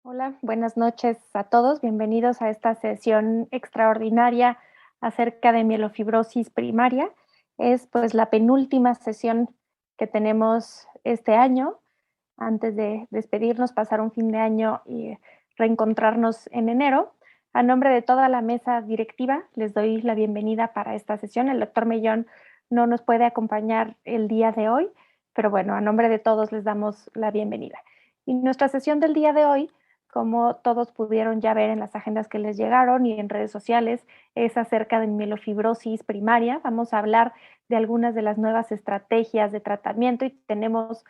Hola, buenas noches a todos. Bienvenidos a esta sesión extraordinaria acerca de mielofibrosis primaria. Es pues la penúltima sesión que tenemos este año antes de despedirnos, pasar un fin de año y reencontrarnos en enero. A nombre de toda la mesa directiva, les doy la bienvenida para esta sesión. El doctor Mellón no nos puede acompañar el día de hoy, pero bueno, a nombre de todos les damos la bienvenida. Y nuestra sesión del día de hoy, como todos pudieron ya ver en las agendas que les llegaron y en redes sociales, es acerca de mielofibrosis primaria. Vamos a hablar de algunas de las nuevas estrategias de tratamiento y tenemos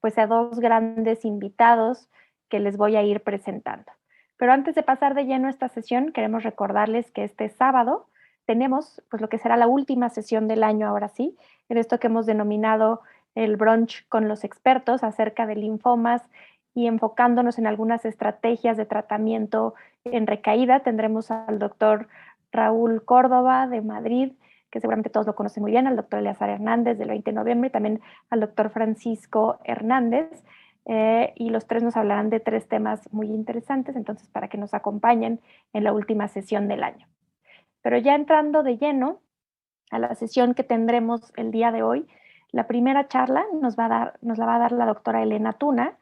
pues a dos grandes invitados que les voy a ir presentando. Pero antes de pasar de lleno a esta sesión, queremos recordarles que este sábado tenemos pues lo que será la última sesión del año ahora sí, en esto que hemos denominado el brunch con los expertos acerca de linfomas y enfocándonos en algunas estrategias de tratamiento en recaída. Tendremos al doctor Raúl Córdoba de Madrid, que seguramente todos lo conocen muy bien, al doctor Eleazar Hernández del 20 de noviembre, también al doctor Francisco Hernández, y los tres nos hablarán de tres temas muy interesantes, entonces para que nos acompañen en la última sesión del año. Pero ya entrando de lleno a la sesión que tendremos el día de hoy, la primera charla nos la va a dar la doctora Elena Tuna,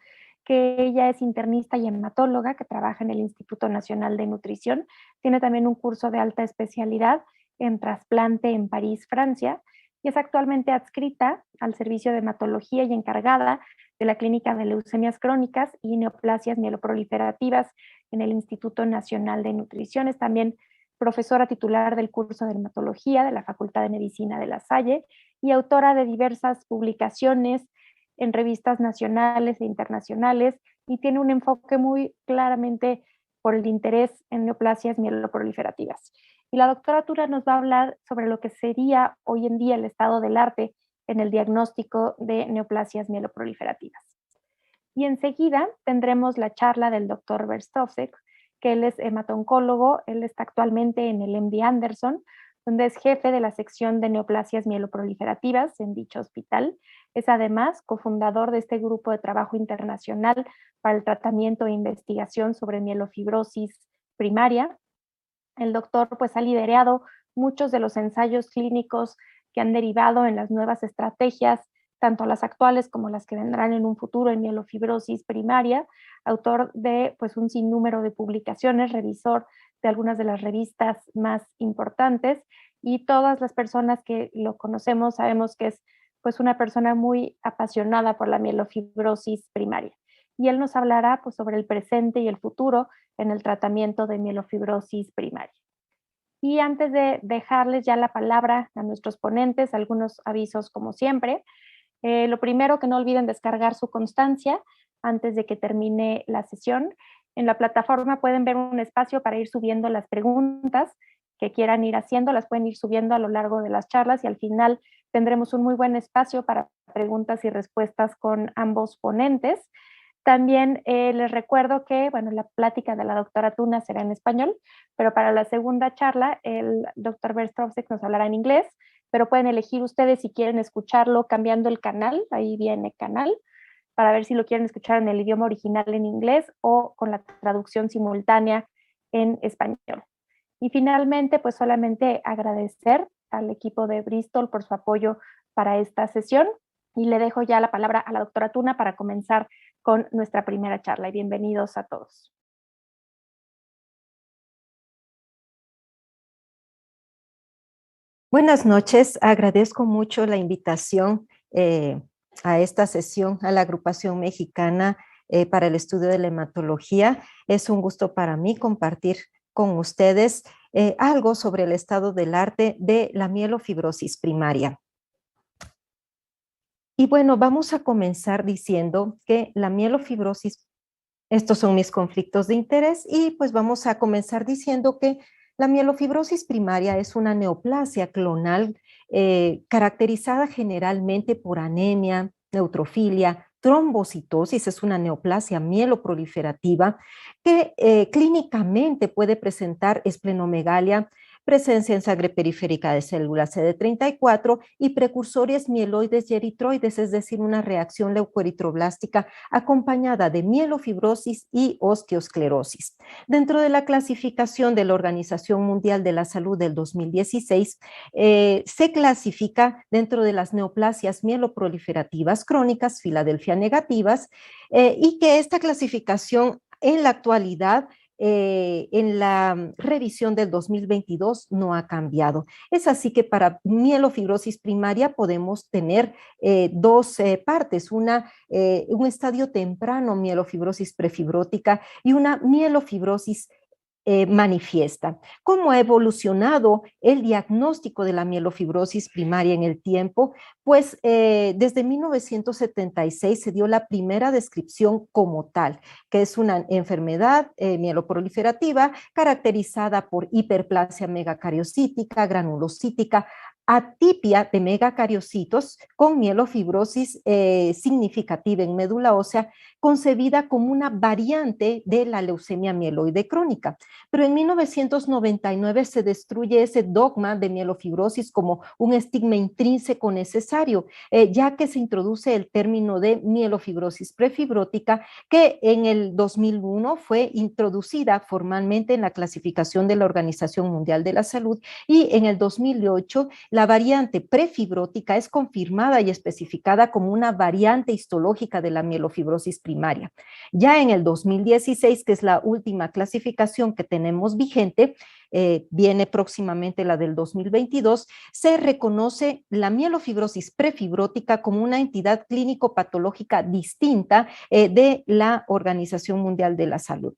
que ella es internista y hematóloga que trabaja en el Instituto Nacional de Nutrición. Tiene también un curso de alta especialidad en trasplante en París, Francia, y es actualmente adscrita al servicio de hematología y encargada de la Clínica de Leucemias Crónicas y Neoplasias Mieloproliferativas en el Instituto Nacional de Nutrición. Es también profesora titular del curso de hematología de la Facultad de Medicina de La Salle y autora de diversas publicaciones en revistas nacionales e internacionales, y tiene un enfoque muy claramente por el interés en neoplasias mieloproliferativas. Y la doctora Tura nos va a hablar sobre lo que sería hoy en día el estado del arte en el diagnóstico de neoplasias mieloproliferativas. Y enseguida tendremos la charla del doctor Verstovsek, que él es hematoncólogo, él está actualmente en el MD Anderson, donde es jefe de la sección de neoplasias mieloproliferativas en dicho hospital. Es además cofundador de este grupo de trabajo internacional para el tratamiento e investigación sobre mielofibrosis primaria. El doctor pues ha liderado muchos de los ensayos clínicos que han derivado en las nuevas estrategias, tanto las actuales como las que vendrán en un futuro en mielofibrosis primaria, autor de pues un sinnúmero de publicaciones, revisor de algunas de las revistas más importantes, y todas las personas que lo conocemos sabemos que es pues una persona muy apasionada por la mielofibrosis primaria. Y él nos hablará pues sobre el presente y el futuro en el tratamiento de mielofibrosis primaria. Y antes de dejarles ya la palabra a nuestros ponentes, algunos avisos como siempre. Lo primero, que no olviden descargar su constancia antes de que termine la sesión. En la plataforma pueden ver un espacio para ir subiendo las preguntas que quieran ir haciendo, las pueden ir subiendo a lo largo de las charlas, y al final tendremos un muy buen espacio para preguntas y respuestas con ambos ponentes. También les recuerdo que, bueno, la plática de la doctora Tuna será en español, pero para la segunda charla el doctor Verstovsek nos hablará en inglés, pero pueden elegir ustedes si quieren escucharlo cambiando el canal, ahí viene canal, para ver si lo quieren escuchar en el idioma original en inglés o con la traducción simultánea en español. Y finalmente, pues solamente agradecer al equipo de Bristol por su apoyo para esta sesión, y le dejo ya la palabra a la doctora Tuna para comenzar con nuestra primera charla, y bienvenidos a todos. Buenas noches, agradezco mucho la invitación a esta sesión a la Agrupación Mexicana para el Estudio de la Hematología. Es un gusto para mí compartir con ustedes algo sobre el estado del arte de la mielofibrosis primaria. Y bueno, vamos a comenzar diciendo que la mielofibrosis, estos son mis conflictos de interés, y pues vamos a comenzar diciendo que la mielofibrosis primaria es una neoplasia clonal caracterizada generalmente por anemia, neutrofilia, trombocitosis. Es una neoplasia mieloproliferativa que clínicamente puede presentar esplenomegalia, presencia en sangre periférica de células CD34 y precursores mieloides y eritroides, es decir, una reacción leucoeritroblástica acompañada de mielofibrosis y osteosclerosis. Dentro de la clasificación de la Organización Mundial de la Salud del 2016, se clasifica dentro de las neoplasias mieloproliferativas crónicas, Filadelfia negativas, y que esta clasificación en la actualidad en la revisión del 2022 no ha cambiado. Es así que para mielofibrosis primaria podemos tener dos partes, un estadio temprano mielofibrosis prefibrótica y una mielofibrosis manifiesta. ¿Cómo ha evolucionado el diagnóstico de la mielofibrosis primaria en el tiempo? Pues desde 1976 se dio la primera descripción como tal, que es una enfermedad mieloproliferativa caracterizada por hiperplasia megacariocítica, granulocítica, atipia de megacariocitos con mielofibrosis significativa en médula ósea, concebida como una variante de la leucemia mieloide crónica. Pero en 1999 se destruye ese dogma de mielofibrosis como un estigma intrínseco necesario, ya que se introduce el término de mielofibrosis prefibrótica, que en el 2001 fue introducida formalmente en la clasificación de la Organización Mundial de la Salud, y en el 2008 la variante prefibrótica es confirmada y especificada como una variante histológica de la mielofibrosis primaria. Ya en el 2016, que es la última clasificación que tenemos vigente, viene próximamente la del 2022, se reconoce la mielofibrosis prefibrótica como una entidad clínico-patológica distinta de la Organización Mundial de la Salud.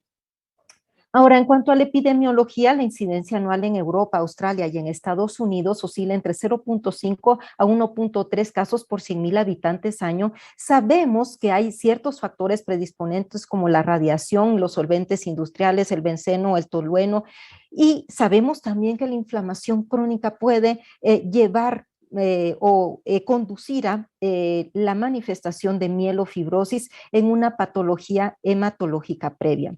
Ahora, en cuanto a la epidemiología, la incidencia anual en Europa, Australia y en Estados Unidos oscila entre 0.5 a 1.3 casos por 100.000 habitantes año. Sabemos que hay ciertos factores predisponentes como la radiación, los solventes industriales, el benceno, el tolueno, y sabemos también que la inflamación crónica puede llevar conducir a la manifestación de mielofibrosis en una patología hematológica previa.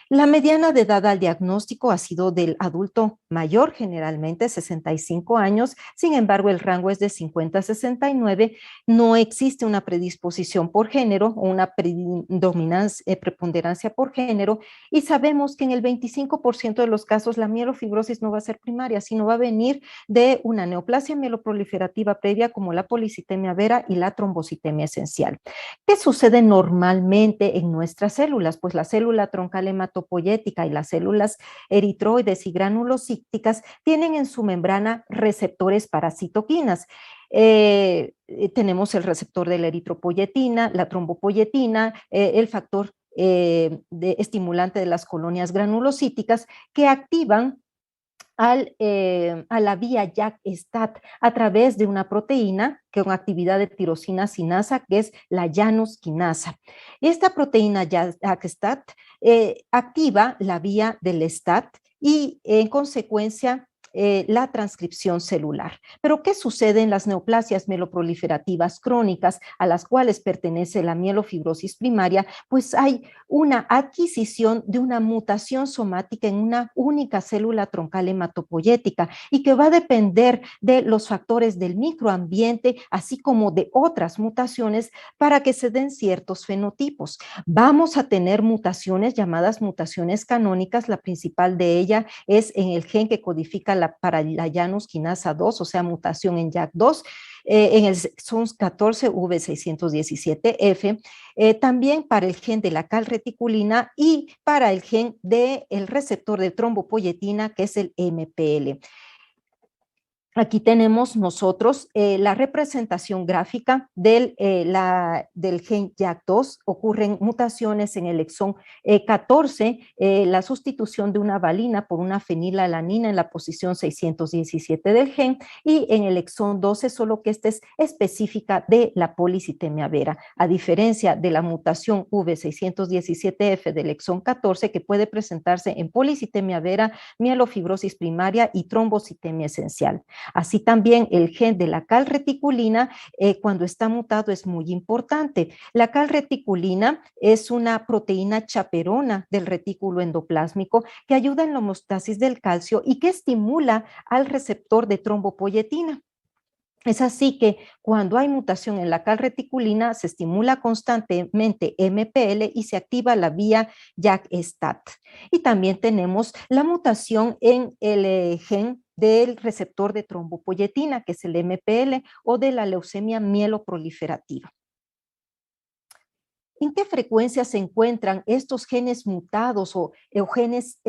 La mediana de edad al diagnóstico ha sido del adulto mayor, generalmente 65 años, sin embargo el rango es de 50 a 69, no existe una predisposición por género o una preponderancia por género, y sabemos que en el 25% de los casos la mielofibrosis no va a ser primaria, sino va a venir de una neoplasia mieloproliferativa previa como la policitemia vera y la trombocitemia esencial. ¿Qué sucede normalmente en nuestras células? Pues la célula troncal hematopoyética y las células eritroides y granulocíticas tienen en su membrana receptores para citoquinas. Tenemos el receptor de la eritropoyetina, la trombopoyetina, el factor estimulante de las colonias granulocíticas que activan a la vía JAK-STAT a través de una proteína con actividad de tirosina sinasa, que es la Janus quinasa. Esta proteína JAK-STAT activa la vía del STAT y en consecuencia la transcripción celular. Pero ¿qué sucede en las neoplasias mieloproliferativas crónicas a las cuales pertenece la mielofibrosis primaria? Pues hay una adquisición de una mutación somática en una única célula troncal hematopoyética y que va a depender de los factores del microambiente, así como de otras mutaciones para que se den ciertos fenotipos. Vamos a tener mutaciones llamadas mutaciones canónicas, la principal de ella es en el gen que codifica para la Janus quinasa 2, o sea, mutación en JAK2, en el exon 14 V617F, también para el gen de la calreticulina y para el gen del receptor de trombopoyetina, que es el MPL. Aquí tenemos nosotros la representación gráfica del gen JAK2. Ocurren mutaciones en el exón 14, la sustitución de una valina por una fenilalanina en la posición 617 del gen, y en el exón 12, solo que esta es específica de la policitemia vera, a diferencia de la mutación V617F del exón 14, que puede presentarse en policitemia vera, mielofibrosis primaria y trombocitemia esencial. Así también el gen de la calreticulina, cuando está mutado, es muy importante. La calreticulina es una proteína chaperona del retículo endoplásmico que ayuda en la homeostasis del calcio y que estimula al receptor de trombopoyetina. Es así que cuando hay mutación en la calreticulina, se estimula constantemente MPL y se activa la vía JAK-STAT. Y también tenemos la mutación en el gen del receptor de trombopoyetina, que es el MPL, o de la leucemia mieloproliferativa. ¿En qué frecuencia se encuentran estos genes mutados o genes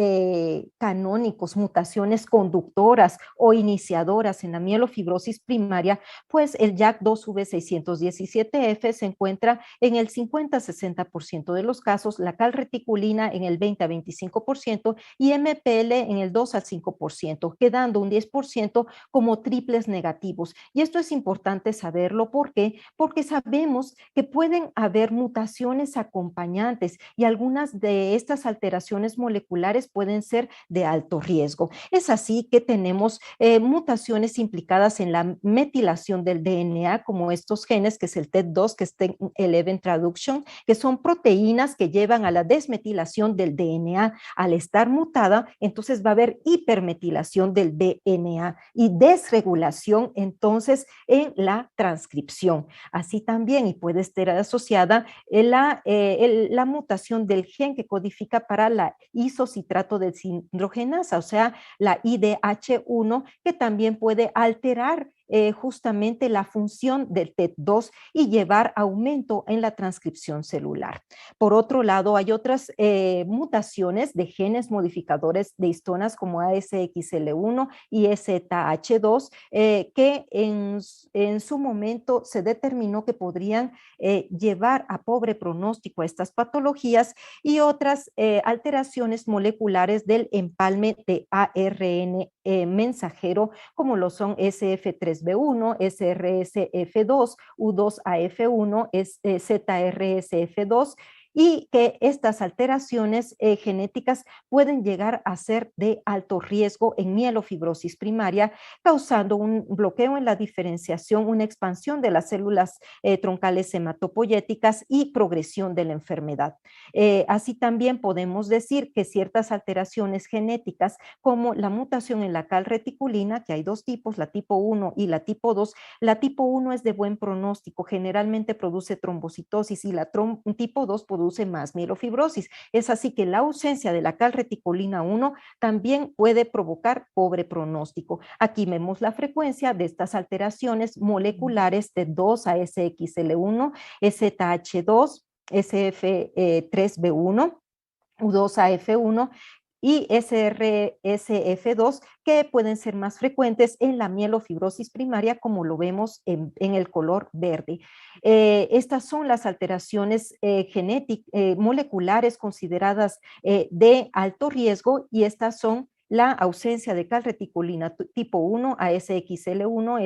canónicos, mutaciones conductoras o iniciadoras en la mielofibrosis primaria? Pues el JAK2V617F se encuentra en el 50-60% de los casos, la calreticulina en el 20-25% y MPL en el 2-5%, quedando un 10% como triples negativos. Y esto es importante saberlo, ¿por qué? Porque sabemos que pueden haber mutaciones acompañantes y algunas de estas alteraciones moleculares pueden ser de alto riesgo. Es así que tenemos mutaciones implicadas en la metilación del DNA, como estos genes, que es el TET2, que es T11 Traduction, que son proteínas que llevan a la desmetilación del DNA. Al estar mutada, entonces va a haber hipermetilación del DNA y desregulación entonces en la transcripción. Así también, y puede estar asociada la mutación del gen que codifica para la isocitrato deshidrogenasa, o sea, la IDH1, que también puede alterar justamente la función del TET2 y llevar aumento en la transcripción celular. Por otro lado, hay otras mutaciones de genes modificadores de histonas como ASXL1 y SH2 que en su momento se determinó que podrían llevar a pobre pronóstico a estas patologías y otras alteraciones moleculares del empalme de ARN mensajero, como lo son SF3B1, SRSF2, U2AF1, ZRSF2, y que estas alteraciones genéticas pueden llegar a ser de alto riesgo en mielofibrosis primaria, causando un bloqueo en la diferenciación, una expansión de las células troncales hematopoyéticas y progresión de la enfermedad. Así también podemos decir que ciertas alteraciones genéticas, como la mutación en la calreticulina, que hay dos tipos, la tipo 1 y la tipo 2, la tipo 1 es de buen pronóstico, generalmente produce trombocitosis y la tipo 2 produce más mielofibrosis. Es así que la ausencia de la calreticulina 1 también puede provocar pobre pronóstico. Aquí vemos la frecuencia de estas alteraciones moleculares de 2 a SXL1, SH2, SF3B1, U2AF1 y SRSF2, que pueden ser más frecuentes en la mielofibrosis primaria, como lo vemos en el color verde. Estas son las alteraciones moleculares consideradas de alto riesgo, y estas son la ausencia de calreticulina tipo 1, ASXL1,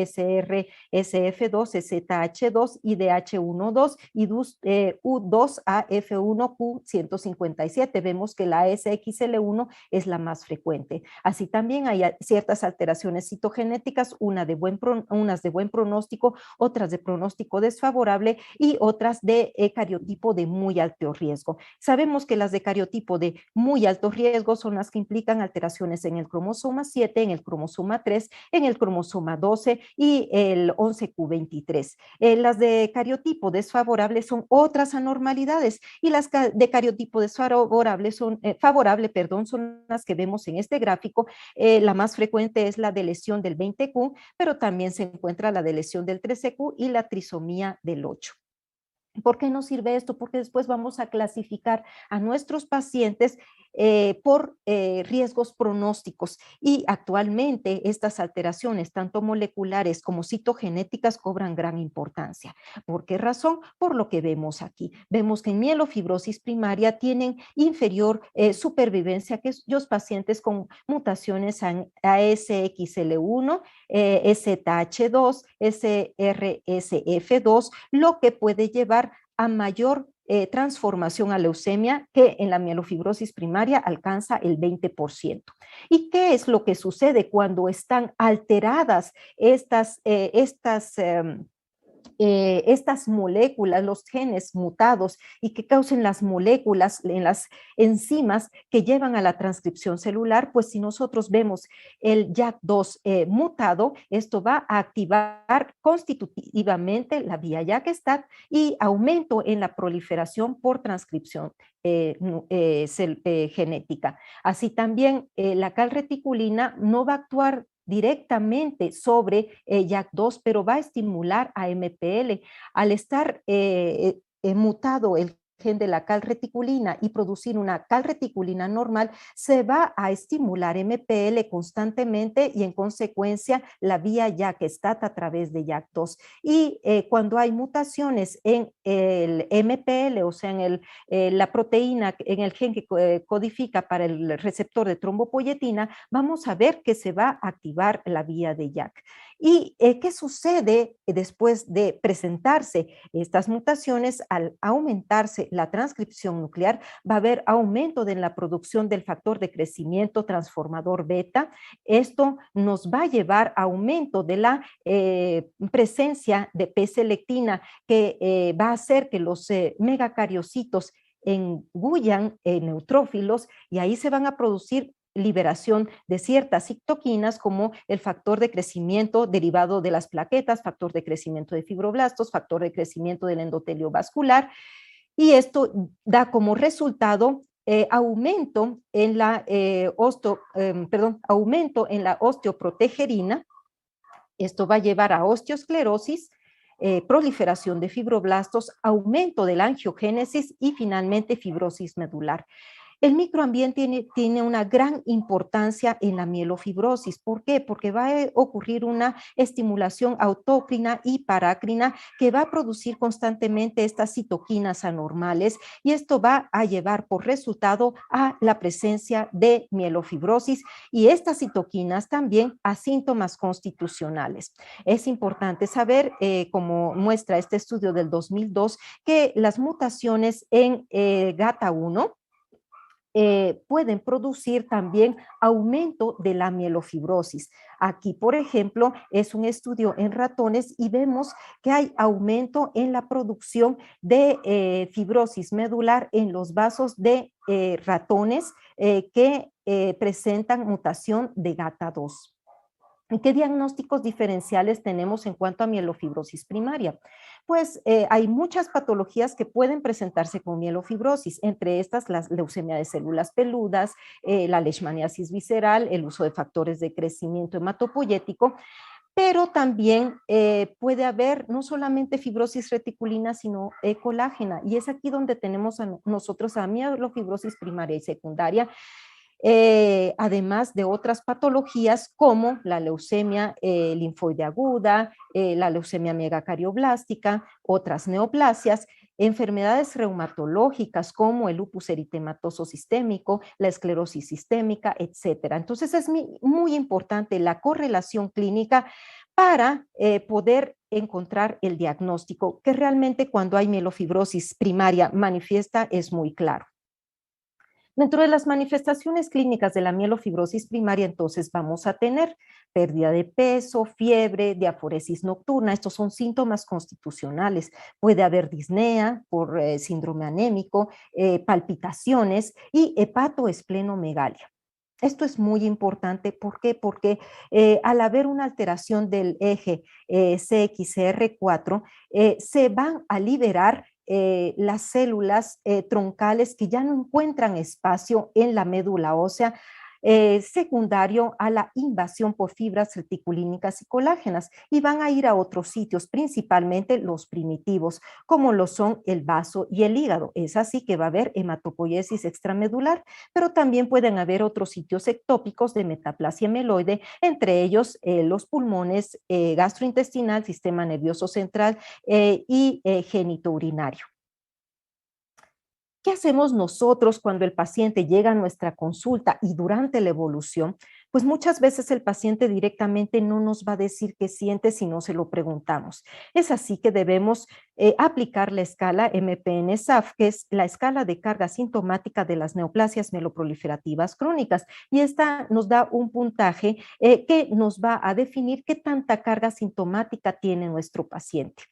SRSF2, SH2, IDH1,2 y U2AF1Q157. Vemos que la ASXL1 es la más frecuente. Así también hay ciertas alteraciones citogenéticas, unas de buen pronóstico, otras de pronóstico desfavorable y otras de cariotipo de muy alto riesgo. Sabemos que las de cariotipo de muy alto riesgo son las que implican alteraciones en el cromosoma 7, en el cromosoma 3, en el cromosoma 12 y el 11q23. Las de cariotipo desfavorable son otras anormalidades, y las de cariotipo desfavorable son, son las que vemos en este gráfico. La más frecuente es la de lesión del 20q, pero también se encuentra la de lesión del 13q y la trisomía del 8. ¿Por qué nos sirve esto? Porque después vamos a clasificar a nuestros pacientes por riesgos pronósticos, y actualmente estas alteraciones, tanto moleculares como citogenéticas, cobran gran importancia. ¿Por qué razón? Por lo que vemos aquí. Vemos que en mielofibrosis primaria tienen inferior supervivencia que los pacientes con mutaciones en ASXL1, SH2, SRSF2, lo que puede llevar a mayor transformación a leucemia que en la mielofibrosis primaria alcanza el 20%. ¿Y qué es lo que sucede cuando están alteradas estas moléculas, los genes mutados y que causen las moléculas en las enzimas que llevan a la transcripción celular? Pues si nosotros vemos el JAK2 mutado, esto va a activar constitutivamente la vía JAK-STAT y aumento en la proliferación por transcripción genética. Así también la calreticulina no va a actuar directamente sobre JAK2, pero va a estimular a MPL. Al estar mutado el gen de la calreticulina y producir una calreticulina normal, se va a estimular MPL constantemente y en consecuencia la vía JAK-STAT a través de JAK2. Y cuando hay mutaciones en el MPL, o sea, en la proteína, en el gen que codifica para el receptor de trombopoyetina, vamos a ver que se va a activar la vía de JAK. ¿Y qué sucede después de presentarse estas mutaciones? Al aumentarse la transcripción nuclear, va a haber aumento de la producción del factor de crecimiento transformador beta. Esto nos va a llevar a aumento de la presencia de P-selectina, que va a hacer que los megacariocitos engullan neutrófilos y ahí se van a producir liberación de ciertas citoquinas como el factor de crecimiento derivado de las plaquetas, factor de crecimiento de fibroblastos, factor de crecimiento del endotelio vascular, y esto da como resultado aumento en la aumento en la osteoprotegerina. Esto va a llevar a osteosclerosis, proliferación de fibroblastos, aumento de la angiogénesis y finalmente fibrosis medular. El microambiente tiene una gran importancia en la mielofibrosis. ¿Por qué? Porque va a ocurrir una estimulación autócrina y parácrina que va a producir constantemente estas citoquinas anormales, y esto va a llevar por resultado a la presencia de mielofibrosis y estas citoquinas también a síntomas constitucionales. Es importante saber, como muestra este estudio del 2002, que las mutaciones en GATA1 pueden producir también aumento de la mielofibrosis. Aquí, por ejemplo, es un estudio en ratones y vemos que hay aumento en la producción de fibrosis medular en los vasos de ratones que presentan mutación de GATA2. ¿Y qué diagnósticos diferenciales tenemos en cuanto a mielofibrosis primaria? Pues hay muchas patologías que pueden presentarse con mielofibrosis, entre estas la leucemia de células peludas, la leishmaniasis visceral, el uso de factores de crecimiento hematopoyético, pero también puede haber no solamente fibrosis reticulina, sino colágena, y es aquí donde tenemos nosotros a mielofibrosis primaria y secundaria, además de otras patologías como la leucemia linfoide aguda, la leucemia megacarioblástica, otras neoplasias, enfermedades reumatológicas como el lupus eritematoso sistémico, la esclerosis sistémica, etcétera. Entonces es muy importante la correlación clínica para poder encontrar el diagnóstico, que realmente cuando hay mielofibrosis primaria manifiesta es muy claro. Dentro de las manifestaciones clínicas de la mielofibrosis primaria, entonces vamos a tener pérdida de peso, fiebre, diaforesis nocturna. Estos son síntomas constitucionales. Puede haber disnea por síndrome anémico, palpitaciones y hepatoesplenomegalia. Esto es muy importante. ¿Por qué? Porque al haber una alteración del eje CXCR4, se van a liberar las células troncales que ya no encuentran espacio en la médula ósea, secundario a la invasión por fibras reticulínicas y colágenas, y van a ir a otros sitios, principalmente los primitivos, como lo son el vaso y el hígado. Es así que va a haber hematopoiesis extramedular, pero también pueden haber otros sitios ectópicos de metaplasia meloide, entre ellos los pulmones, gastrointestinal, sistema nervioso central y genitourinario. ¿Qué hacemos nosotros cuando el paciente llega a nuestra consulta y durante la evolución? Pues muchas veces el paciente directamente no nos va a decir qué siente si no se lo preguntamos. Es así que debemos aplicar la escala MPN-SAF, que es la escala de carga sintomática de las neoplasias mieloproliferativas crónicas. Y esta nos da un puntaje que nos va a definir qué tanta carga sintomática tiene nuestro paciente.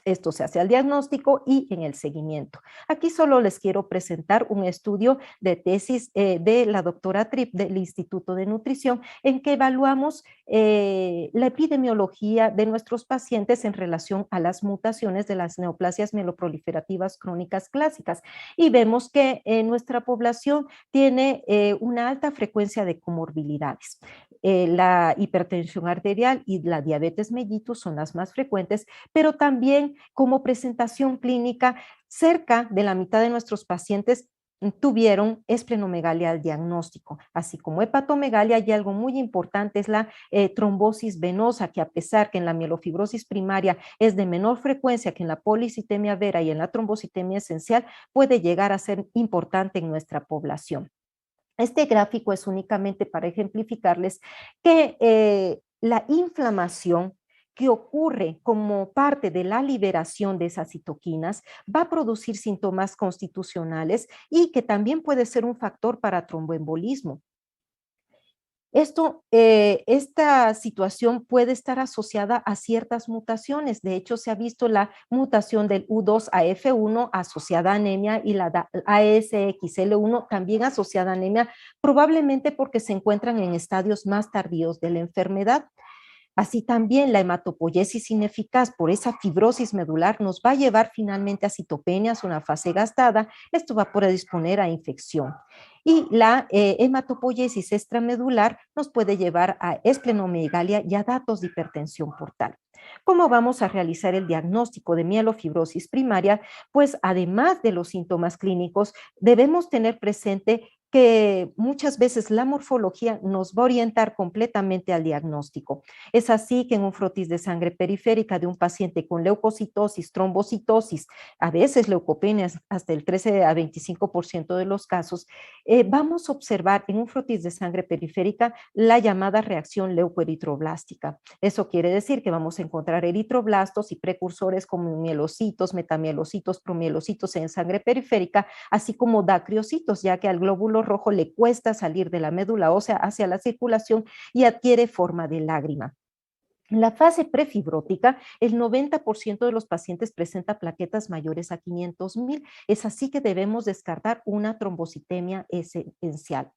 Esto se hace al diagnóstico y en el seguimiento. Aquí solo les quiero presentar un estudio de tesis de la doctora Tripp del Instituto de Nutrición en que evaluamos la epidemiología de nuestros pacientes en relación a las mutaciones de las neoplasias mieloproliferativas crónicas clásicas y vemos que nuestra población tiene una alta frecuencia de comorbilidades. La hipertensión arterial y la diabetes mellitus son las más frecuentes, pero también como presentación clínica, cerca de la mitad de nuestros pacientes tuvieron esplenomegalia al diagnóstico, así como hepatomegalia, y algo muy importante es la trombosis venosa, que a pesar que en la mielofibrosis primaria es de menor frecuencia que en la policitemia vera y en la trombocitemia esencial, puede llegar a ser importante en nuestra población. Este gráfico es únicamente para ejemplificarles que la inflamación que ocurre como parte de la liberación de esas citoquinas va a producir síntomas constitucionales y que también puede ser un factor para tromboembolismo. Esta situación puede estar asociada a ciertas mutaciones. De hecho, se ha visto la mutación del U2 a F1 asociada a anemia y la ASXL1 también asociada a anemia, probablemente porque se encuentran en estadios más tardíos de la enfermedad. Así también la hematopoiesis ineficaz por esa fibrosis medular nos va a llevar finalmente a citopenias, una fase gastada. Esto va a predisponer a infección. Y la hematopoiesis extramedular nos puede llevar a esplenomegalia y a datos de hipertensión portal. ¿Cómo vamos a realizar el diagnóstico de mielofibrosis primaria? Pues además de los síntomas clínicos, debemos tener presente que muchas veces la morfología nos va a orientar completamente al diagnóstico. Es así que en un frotis de sangre periférica de un paciente con leucocitosis, trombocitosis, a veces leucopenias, hasta el 13 a 25% de los casos, vamos a observar en un frotis de sangre periférica la llamada reacción leucoeritroblástica. Eso quiere decir que vamos a encontrar eritroblastos y precursores como mielocitos, metamielocitos, promielocitos en sangre periférica, así como dacriocitos, ya que al glóbulo rojo le cuesta salir de la médula ósea hacia la circulación y adquiere forma de lágrima. En la fase prefibrótica, el 90% de los pacientes presenta plaquetas mayores a 500,000. Es así que debemos descartar una trombocitemia esencial.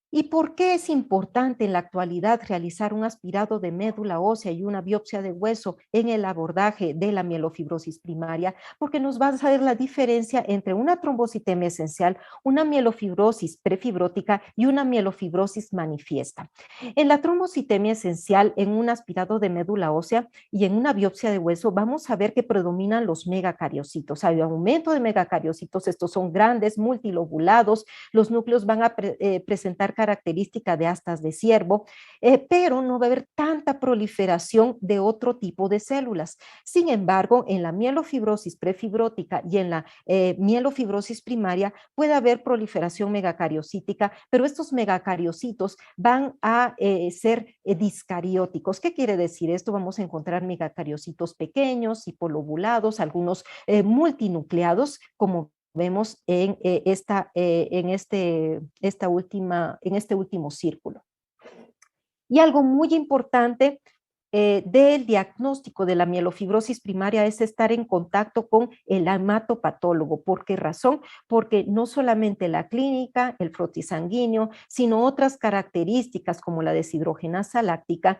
¿Y por qué es importante en la actualidad realizar un aspirado de médula ósea y una biopsia de hueso en el abordaje de la mielofibrosis primaria? Porque nos va a saber la diferencia entre una trombocitemia esencial, una mielofibrosis prefibrótica y una mielofibrosis manifiesta. En la trombocitemia esencial, en un aspirado de médula ósea y en una biopsia de hueso, vamos a ver que predominan los megacariocitos. Hay aumento de megacariocitos, estos son grandes, multilobulados, los núcleos van a presentar característica de astas de ciervo, pero no va a haber tanta proliferación de otro tipo de células. Sin embargo, en la mielofibrosis prefibrótica y en la mielofibrosis primaria puede haber proliferación megacariocítica, pero estos megacariocitos van a ser discarióticos. ¿Qué quiere decir esto? Vamos a encontrar megacariocitos pequeños, hipolobulados, algunos multinucleados, como vemos en, en este último círculo. Y algo muy importante del diagnóstico de la mielofibrosis primaria es estar en contacto con el hematopatólogo. ¿Por qué razón? Porque no solamente la clínica, el frotis sanguíneo, sino otras características como la deshidrogenasa láctica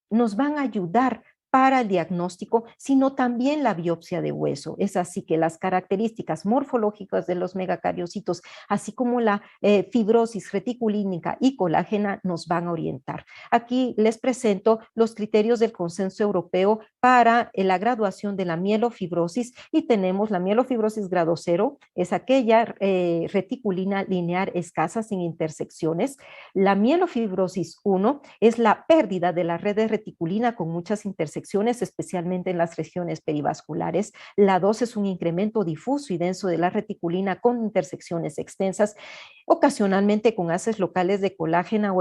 nos van a ayudar para el diagnóstico, sino también la biopsia de hueso. Es así que las características morfológicas de los megacariocitos, así como la fibrosis reticulínica y colágena, nos van a orientar. Aquí les presento los criterios del consenso europeo para la graduación de la mielofibrosis y tenemos la mielofibrosis grado 0, es aquella reticulina lineal escasa sin intersecciones. La mielofibrosis 1 es la pérdida de la red de reticulina con muchas intersecciones infecciones, especialmente en las regiones perivasculares. La 2 es un incremento difuso y denso de la reticulina con intersecciones extensas, ocasionalmente con haces locales de colágeno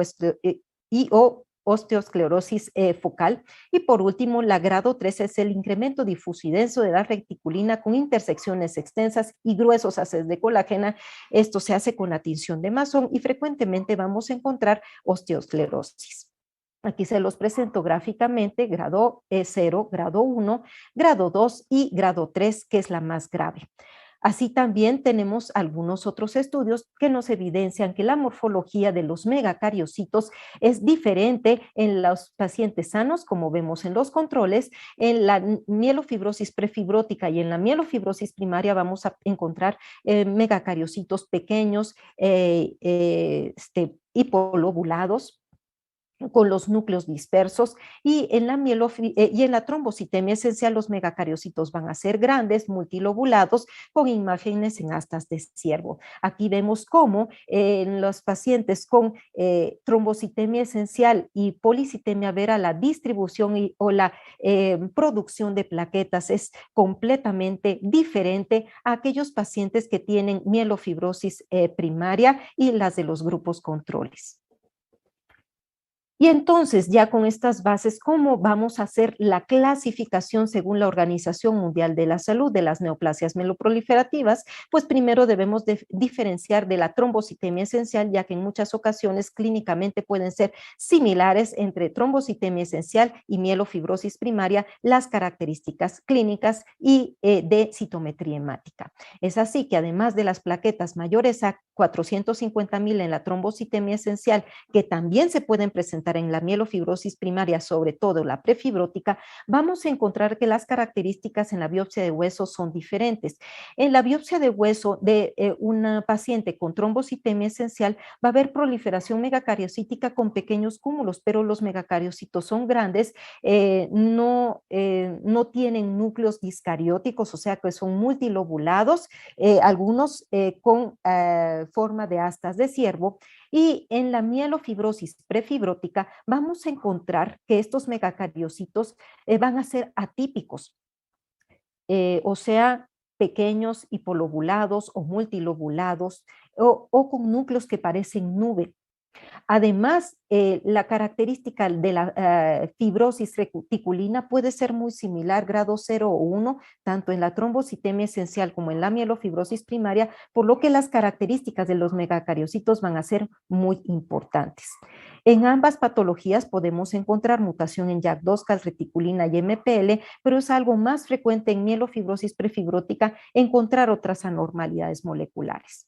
o osteosclerosis focal. Y por último, la grado 3 es el incremento difuso y denso de la reticulina con intersecciones extensas y gruesos haces de colágeno. Esto se hace con la tinción de Masson y frecuentemente vamos a encontrar osteosclerosis. Aquí se los presento gráficamente, grado 0, grado 1, grado 2 y grado 3, que es la más grave. Así también tenemos algunos otros estudios que nos evidencian que la morfología de los megacariocitos es diferente en los pacientes sanos, como vemos en los controles. En la mielofibrosis prefibrótica y en la mielofibrosis primaria vamos a encontrar megacariocitos pequeños, hipolobulados, con los núcleos dispersos, y en la trombocitemia esencial los megacariocitos van a ser grandes, multilobulados, con imágenes en astas de ciervo. Aquí vemos cómo en los pacientes con trombocitemia esencial y policitemia vera la distribución o la producción de plaquetas es completamente diferente a aquellos pacientes que tienen mielofibrosis primaria y las de los grupos controles. Y entonces, ya con estas bases, ¿cómo vamos a hacer la clasificación según la Organización Mundial de la Salud de las neoplasias mieloproliferativas? Pues primero debemos diferenciar de la trombocitemia esencial, ya que en muchas ocasiones clínicamente pueden ser similares entre trombocitemia esencial y mielofibrosis primaria las características clínicas y de citometría hemática. Es así que además de las plaquetas mayores a 450.000 en la trombocitemia esencial, que también se pueden presentar en la mielofibrosis primaria, sobre todo la prefibrótica, vamos a encontrar que las características en la biopsia de hueso son diferentes. En la biopsia de hueso de una paciente con trombocitemia esencial va a haber proliferación megacariocítica con pequeños cúmulos, pero los megacariocitos son grandes, no tienen núcleos discarióticos, o sea que son multilobulados, algunos con forma de astas de ciervo. Y en la mielofibrosis prefibrótica vamos a encontrar que estos megacariocitos van a ser atípicos, o sea, pequeños, hipolobulados o multilobulados, o con núcleos que parecen nube. Además, la característica de la fibrosis reticulina puede ser muy similar, grado 0 o 1, tanto en la trombocitemia esencial como en la mielofibrosis primaria, por lo que las características de los megacariocitos van a ser muy importantes. En ambas patologías podemos encontrar mutación en JAK2, calreticulina y MPL, pero es algo más frecuente en mielofibrosis prefibrótica encontrar otras anormalidades moleculares.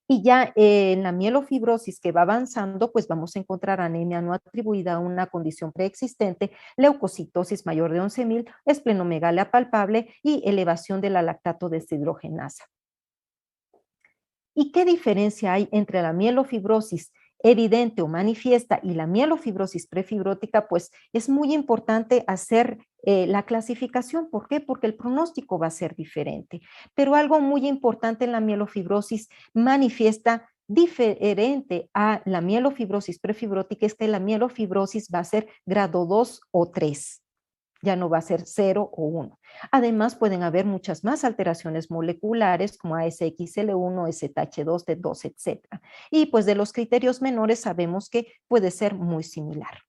Y ya en la mielofibrosis que va avanzando, pues vamos a encontrar anemia no atribuida a una condición preexistente, leucocitosis mayor de 11.000, esplenomegalia palpable y elevación de la lactato deshidrogenasa. ¿Y qué diferencia hay entre la mielofibrosis evidente o manifiesta y la mielofibrosis prefibrótica? Pues es muy importante hacer la clasificación. ¿Por qué? Porque el pronóstico va a ser diferente. Pero algo muy importante en la mielofibrosis manifiesta diferente a la mielofibrosis prefibrótica es que la mielofibrosis va a ser grado 2 o 3. Ya no va a ser 0 o 1. Además, pueden haber muchas más alteraciones moleculares como ASXL1, STH2, T2, etc. Y pues de los criterios menores sabemos que puede ser muy similar.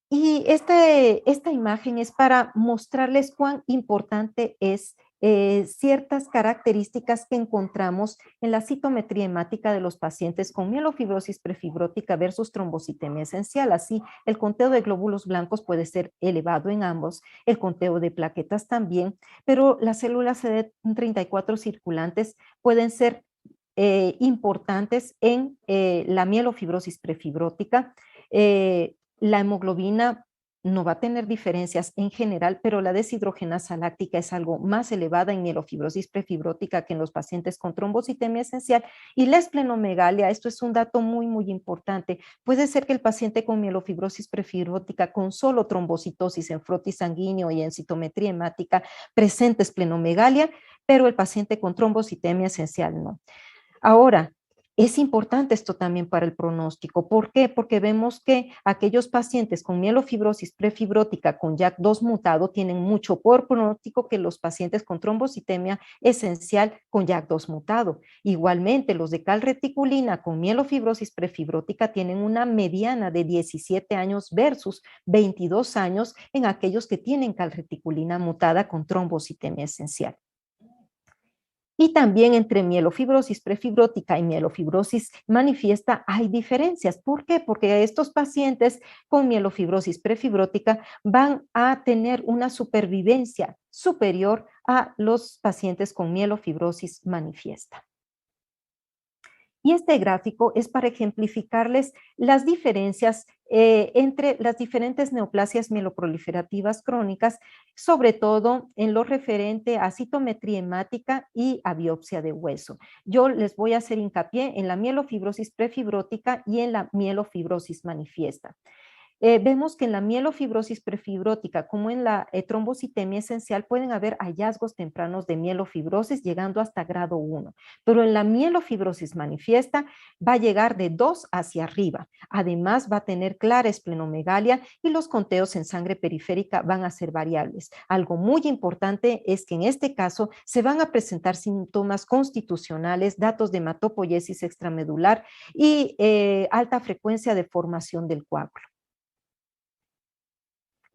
Y esta imagen es para mostrarles cuán importante es ciertas características que encontramos en la citometría hemática de los pacientes con mielofibrosis prefibrótica versus trombocitemia esencial. Así, el conteo de glóbulos blancos puede ser elevado en ambos, el conteo de plaquetas también, pero las células CD34 circulantes pueden ser importantes en la mielofibrosis prefibrótica. La hemoglobina no va a tener diferencias en general, pero la deshidrogenasa láctica es algo más elevada en mielofibrosis prefibrótica que en los pacientes con trombocitemia esencial. Y la esplenomegalia, esto es un dato muy, muy importante. Puede ser que el paciente con mielofibrosis prefibrótica con solo trombocitosis en frotis sanguíneo y en citometría hemática presente esplenomegalia, pero el paciente con trombocitemia esencial no. Ahora, Es importante esto también para el pronóstico. ¿Por qué? Porque vemos que aquellos pacientes con mielofibrosis prefibrótica con JAK2 mutado tienen mucho peor pronóstico que los pacientes con trombocitemia esencial con JAK2 mutado. Igualmente, los de calreticulina con mielofibrosis prefibrótica tienen una mediana de 17 años versus 22 años en aquellos que tienen calreticulina mutada con trombocitemia esencial. Y también entre mielofibrosis prefibrótica y mielofibrosis manifiesta hay diferencias. ¿Por qué? Porque estos pacientes con mielofibrosis prefibrótica van a tener una supervivencia superior a los pacientes con mielofibrosis manifiesta. Y este gráfico es para ejemplificarles las diferencias entre las diferentes neoplasias mieloproliferativas crónicas, sobre todo en lo referente a citometría hemática y a biopsia de hueso. Yo les voy a hacer hincapié en la mielofibrosis prefibrótica y en la mielofibrosis manifiesta. Vemos que en la mielofibrosis prefibrótica, como en la trombocitemia esencial, pueden haber hallazgos tempranos de mielofibrosis llegando hasta grado 1, pero en la mielofibrosis manifiesta va a llegar de 2 hacia arriba. Además, va a tener clara esplenomegalia y los conteos en sangre periférica van a ser variables. Algo muy importante es que en este caso se van a presentar síntomas constitucionales, datos de hematopoiesis extramedular y alta frecuencia de formación del coágulo.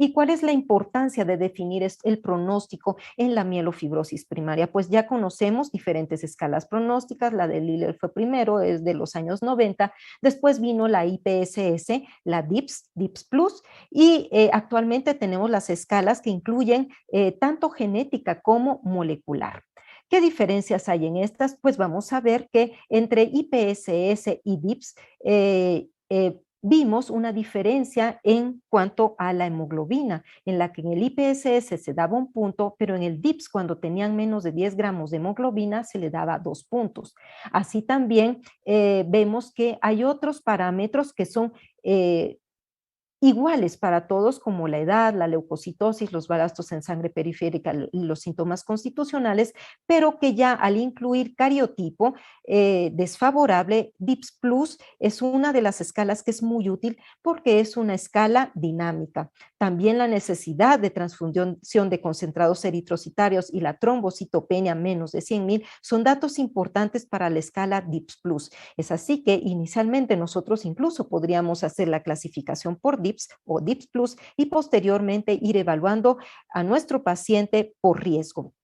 ¿Y cuál es la importancia de definir el pronóstico en la mielofibrosis primaria? Pues ya conocemos diferentes escalas pronósticas, la de Liller fue primero, es de los años 90, después vino la IPSS, la DIPS, DIPS Plus, y actualmente tenemos las escalas que incluyen tanto genética como molecular. ¿Qué diferencias hay en estas? Pues vamos a ver que entre IPSS y DIPS vimos una diferencia en cuanto a la hemoglobina, en la que en el IPSS se daba 1 punto, pero en el DIPS, cuando tenían menos de 10 gramos de hemoglobina, se le daba 2 puntos. Así también vemos que hay otros parámetros que son iguales para todos, como la edad, la leucocitosis, los balastos en sangre periférica y los síntomas constitucionales, pero que ya al incluir cariotipo desfavorable, DIPS Plus es una de las escalas que es muy útil porque es una escala dinámica. También la necesidad de transfusión de concentrados eritrocitarios y la trombocitopenia menos de 100,000 son datos importantes para la escala DIPS Plus. Es así que inicialmente nosotros incluso podríamos hacer la clasificación por DIPS o DIPS Plus y posteriormente ir evaluando a nuestro paciente por riesgo.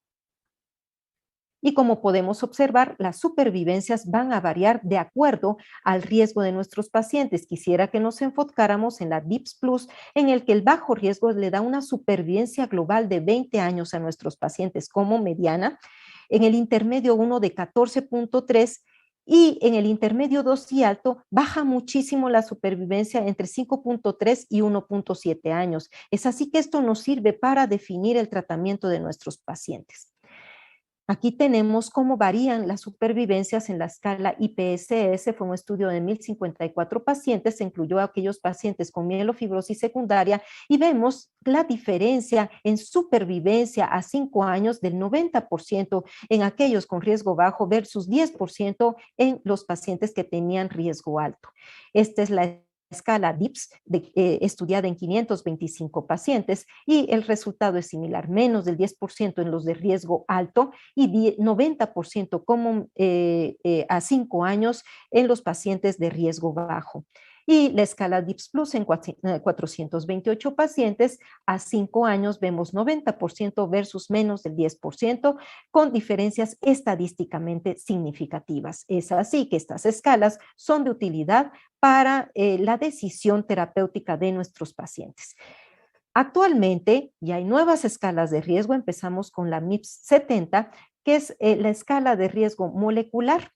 Y como podemos observar, las supervivencias van a variar de acuerdo al riesgo de nuestros pacientes. Quisiera que nos enfocáramos en la DIPS Plus, en el que el bajo riesgo le da una supervivencia global de 20 años a nuestros pacientes como mediana, en el intermedio 1 de 14.3 y en el intermedio 2 y alto baja muchísimo la supervivencia entre 5.3 y 1.7 años. Es así que esto nos sirve para definir el tratamiento de nuestros pacientes. Aquí tenemos cómo varían las supervivencias en la escala IPSS. Fue un estudio de 1,054 pacientes, se incluyó a aquellos pacientes con mielofibrosis secundaria y vemos la diferencia en supervivencia a 5 años del 90% en aquellos con riesgo bajo versus 10% en los pacientes que tenían riesgo alto. Esta es la escala DIPS estudiada en 525 pacientes y el resultado es similar, menos del 10% en los de riesgo alto y 90% como a 5 años en los pacientes de riesgo bajo. Y la escala DIPS Plus en 428 pacientes a 5 años vemos 90% versus menos del 10% con diferencias estadísticamente significativas. Es así que estas escalas son de utilidad para la decisión terapéutica de nuestros pacientes. Actualmente ya hay nuevas escalas de riesgo. Empezamos con la MIPS 70, que es la escala de riesgo molecular.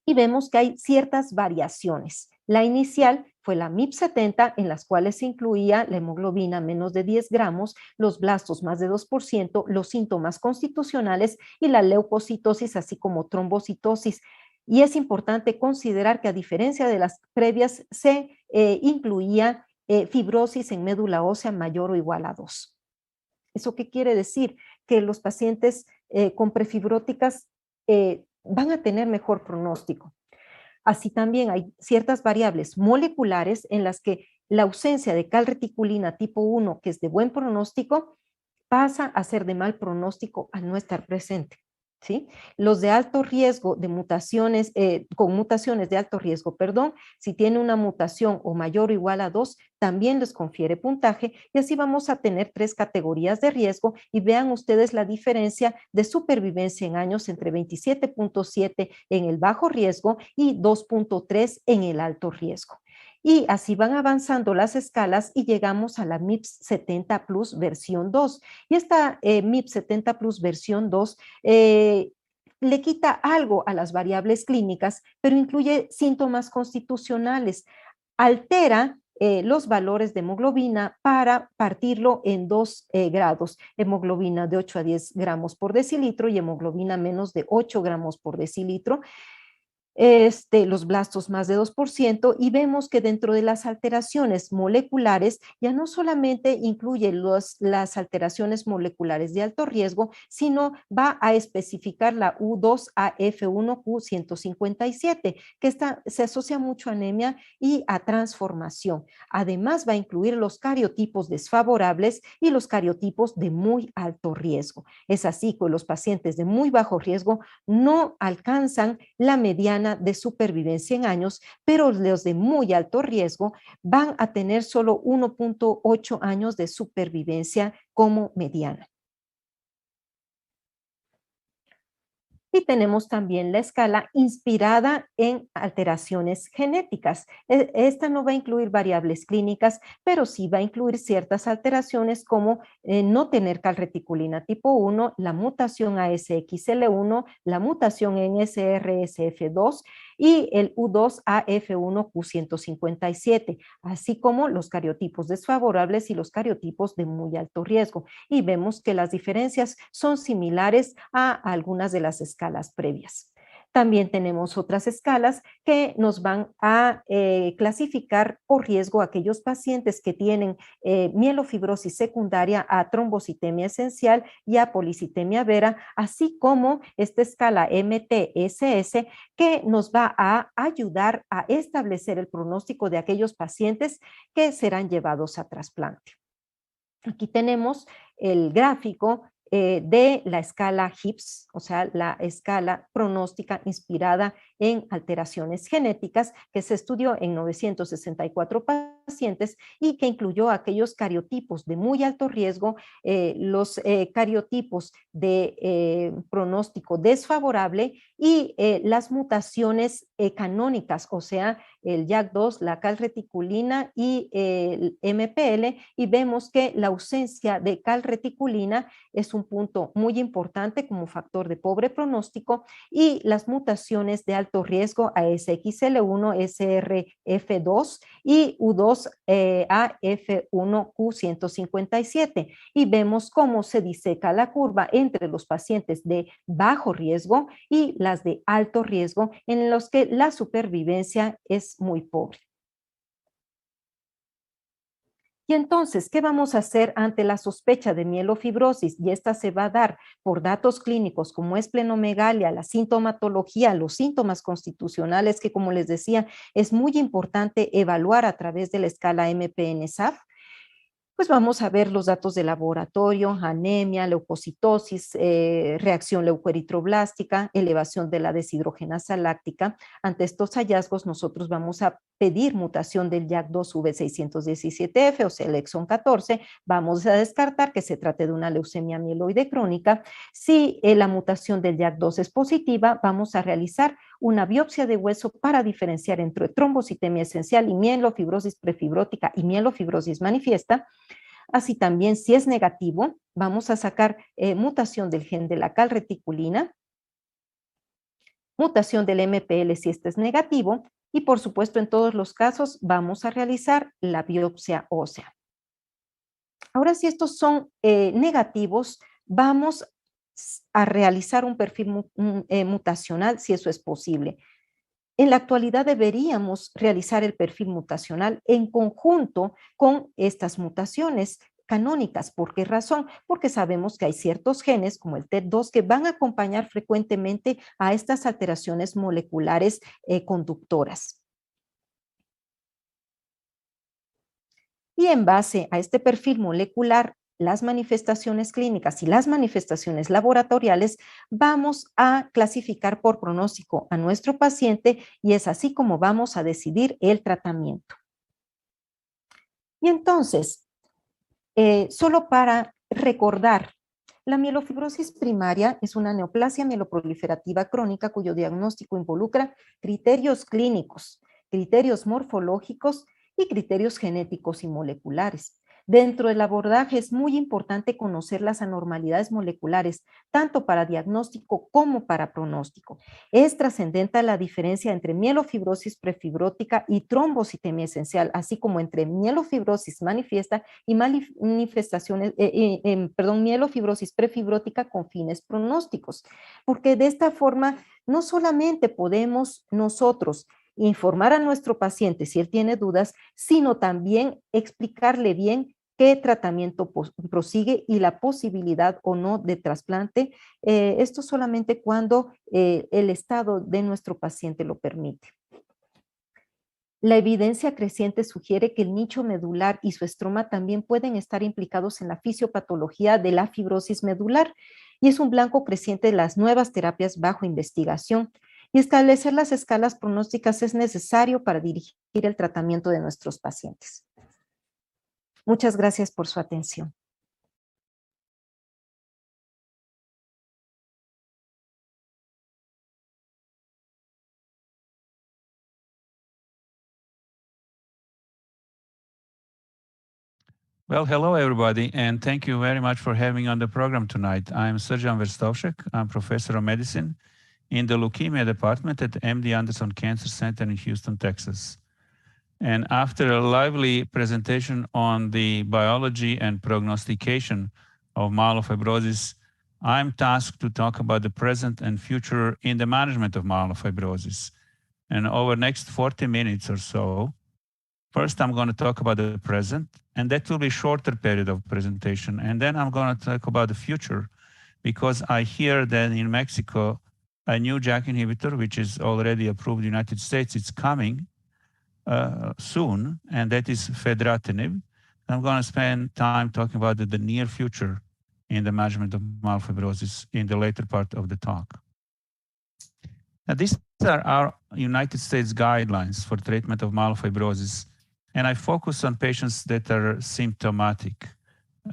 Y vemos que hay ciertas variaciones. La inicial fue la MIPS 70, en las cuales se incluía la hemoglobina menos de 10 gramos, los blastos más de 2%, los síntomas constitucionales y la leucocitosis, así como trombocitosis. Y es importante considerar que a diferencia de las previas, se incluía fibrosis en médula ósea mayor o igual a 2. ¿Eso qué quiere decir? Que los pacientes con prefibróticas van a tener mejor pronóstico. Así también hay ciertas variables moleculares en las que la ausencia de calreticulina tipo 1, que es de buen pronóstico, pasa a ser de mal pronóstico al no estar presente. ¿Sí? Los de alto riesgo de mutaciones, con mutaciones de alto riesgo, perdón, si tiene una mutación o mayor o igual a 2, también les confiere puntaje y así vamos a tener 3 categorías de riesgo y vean ustedes la diferencia de supervivencia en años entre 27.7 en el bajo riesgo y 2.3 en el alto riesgo. Y así van avanzando las escalas y llegamos a la MIPS 70 Plus versión 2. Y esta MIPS 70 Plus versión 2 le quita algo a las variables clínicas, pero incluye síntomas constitucionales. Altera los valores de hemoglobina para partirlo en 2 grados, hemoglobina de 8 a 10 gramos por decilitro y hemoglobina menos de 8 gramos por decilitro. Los blastos más de 2% y vemos que dentro de las alteraciones moleculares ya no solamente incluye las alteraciones moleculares de alto riesgo, sino va a especificar la U2AF1Q157, que se asocia mucho a anemia y a transformación. Además va a incluir los cariotipos desfavorables y los cariotipos de muy alto riesgo. Es así que los pacientes de muy bajo riesgo no alcanzan la mediana de supervivencia en años, pero los de muy alto riesgo van a tener solo 1.8 años de supervivencia como mediana. Y tenemos también la escala inspirada en alteraciones genéticas. Esta no va a incluir variables clínicas, pero sí va a incluir ciertas alteraciones como no tener calreticulina tipo 1, la mutación ASXL1, la mutación en SRSF2 y el U2AF1Q157, así como los cariotipos desfavorables y los cariotipos de muy alto riesgo. Y vemos que las diferencias son similares a algunas de las escalas previas. También tenemos otras escalas que nos van a clasificar por riesgo a aquellos pacientes que tienen mielofibrosis secundaria a trombocitemia esencial y a policitemia vera, así como esta escala MTSS que nos va a ayudar a establecer el pronóstico de aquellos pacientes que serán llevados a trasplante. Aquí tenemos el gráfico de la escala HIPS, o sea, la escala pronóstica inspirada en alteraciones genéticas, que se estudió en 964 pacientes y que incluyó aquellos cariotipos de muy alto riesgo, los cariotipos de pronóstico desfavorable y las mutaciones canónicas, o sea, el JAK2, la calreticulina y el MPL, y vemos que la ausencia de calreticulina es un punto muy importante como factor de pobre pronóstico y las mutaciones de alto riesgo ASXL1, SRF2 y U2AF1Q157 y vemos cómo se diseca la curva entre los pacientes de bajo riesgo y las de alto riesgo en los que la supervivencia es muy pobre. Y entonces, ¿qué vamos a hacer ante la sospecha de mielofibrosis? Y esta se va a dar por datos clínicos como es plenomegalia, la sintomatología, los síntomas constitucionales que, como les decía, es muy importante evaluar a través de la escala MPN-SAF. Pues vamos a ver los datos de laboratorio, anemia, leucocitosis, reacción leucoeritroblástica, elevación de la deshidrogenasa láctica. Ante estos hallazgos, nosotros vamos a pedir mutación del JAK2V617F, o sea, el exón 14. Vamos a descartar que se trate de una leucemia mieloide crónica. Si la mutación del JAK2 es positiva, vamos a realizar una biopsia de hueso para diferenciar entre trombocitemia esencial y mielofibrosis prefibrótica y mielofibrosis manifiesta. Así también, si es negativo, vamos a sacar mutación del gen de la calreticulina, mutación del MPL si este es negativo, y por supuesto en todos los casos vamos a realizar la biopsia ósea. Ahora, si estos son negativos, vamos a realizar un perfil mutacional si eso es posible. En la actualidad deberíamos realizar el perfil mutacional en conjunto con estas mutaciones canónicas. ¿Por qué razón? Porque sabemos que hay ciertos genes como el TET2 que van a acompañar frecuentemente a estas alteraciones moleculares conductoras. Y en base a este perfil molecular, las manifestaciones clínicas y las manifestaciones laboratoriales, vamos a clasificar por pronóstico a nuestro paciente y es así como vamos a decidir el tratamiento. Y entonces, solo para recordar, la mielofibrosis primaria es una neoplasia mieloproliferativa crónica cuyo diagnóstico involucra criterios clínicos, criterios morfológicos y criterios genéticos y moleculares. Dentro del abordaje es muy importante conocer las anormalidades moleculares, tanto para diagnóstico como para pronóstico. Es trascendente la diferencia entre mielofibrosis prefibrótica y trombocitemia esencial, así como entre mielofibrosis manifiesta y mielofibrosis prefibrótica con fines pronósticos. Porque de esta forma no solamente podemos nosotros informar a nuestro paciente si él tiene dudas, sino también explicarle bien qué tratamiento prosigue y la posibilidad o no de trasplante, esto solamente cuando el estado de nuestro paciente lo permite. La evidencia creciente sugiere que el nicho medular y su estroma también pueden estar implicados en la fisiopatología de la fibrosis medular y es un blanco creciente de las nuevas terapias bajo investigación. Y establecer las escalas pronósticas es necesario para dirigir el tratamiento de nuestros pacientes. Muchas gracias por su atención. Well, hello, everybody, and thank you very much for having me on the program tonight. I'm Srđan Verstovšek. I'm professor of medicine in the leukemia department at MD Anderson Cancer Center in Houston, Texas. And after a lively presentation on the biology and prognostication of myelofibrosis, I'm tasked to talk about the present and future in the management of myelofibrosis. And over the next 40 minutes or so, first, I'm going to talk about the present, and that will be a shorter period of presentation. And then I'm going to talk about the future, because I hear that in Mexico, a new JAK inhibitor, which is already approved in the United States, it's coming soon, and that is fedratinib. I'm going to spend time talking about the near future in the management of myelofibrosis in the later part of the talk. Now, these are our United States guidelines for treatment of myelofibrosis. And I focus on patients that are symptomatic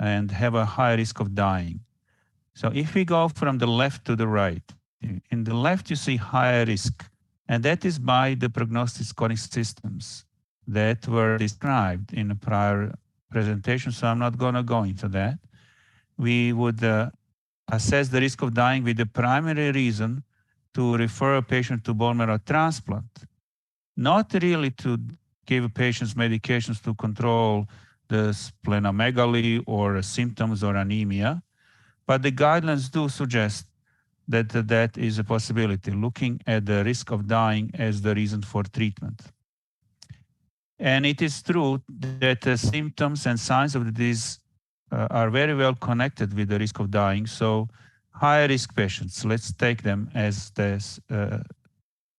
and have a high risk of dying. So if we go from the left to the right, in the left you see higher risk, and that is by the prognostic scoring systems that were described in a prior presentation, so I'm not going to go into that. We would assess the risk of dying with the primary reason to refer a patient to bone marrow transplant, not really to give patients medications to control the splenomegaly or symptoms or anemia, but the guidelines do suggest that that is a possibility, looking at the risk of dying as the reason for treatment. And it is true that the symptoms and signs of the disease are very well connected with the risk of dying. So high risk patients, let's take them as this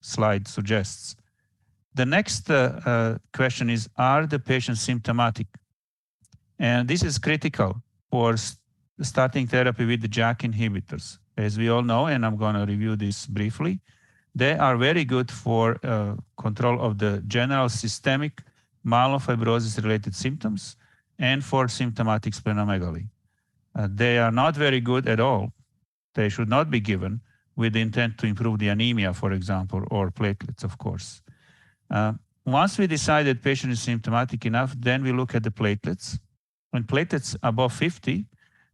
slide suggests. The next question is, are the patients symptomatic? And this is critical for starting therapy with the JAK inhibitors. As we all know, and I'm going to review this briefly, they are very good for control of the general systemic myelofibrosis-related symptoms and for symptomatic splenomegaly. They are not very good at all. They should not be given with the intent to improve the anemia, for example, or platelets, of course. Once we decide that patient is symptomatic enough, then we look at the platelets. When platelets above 50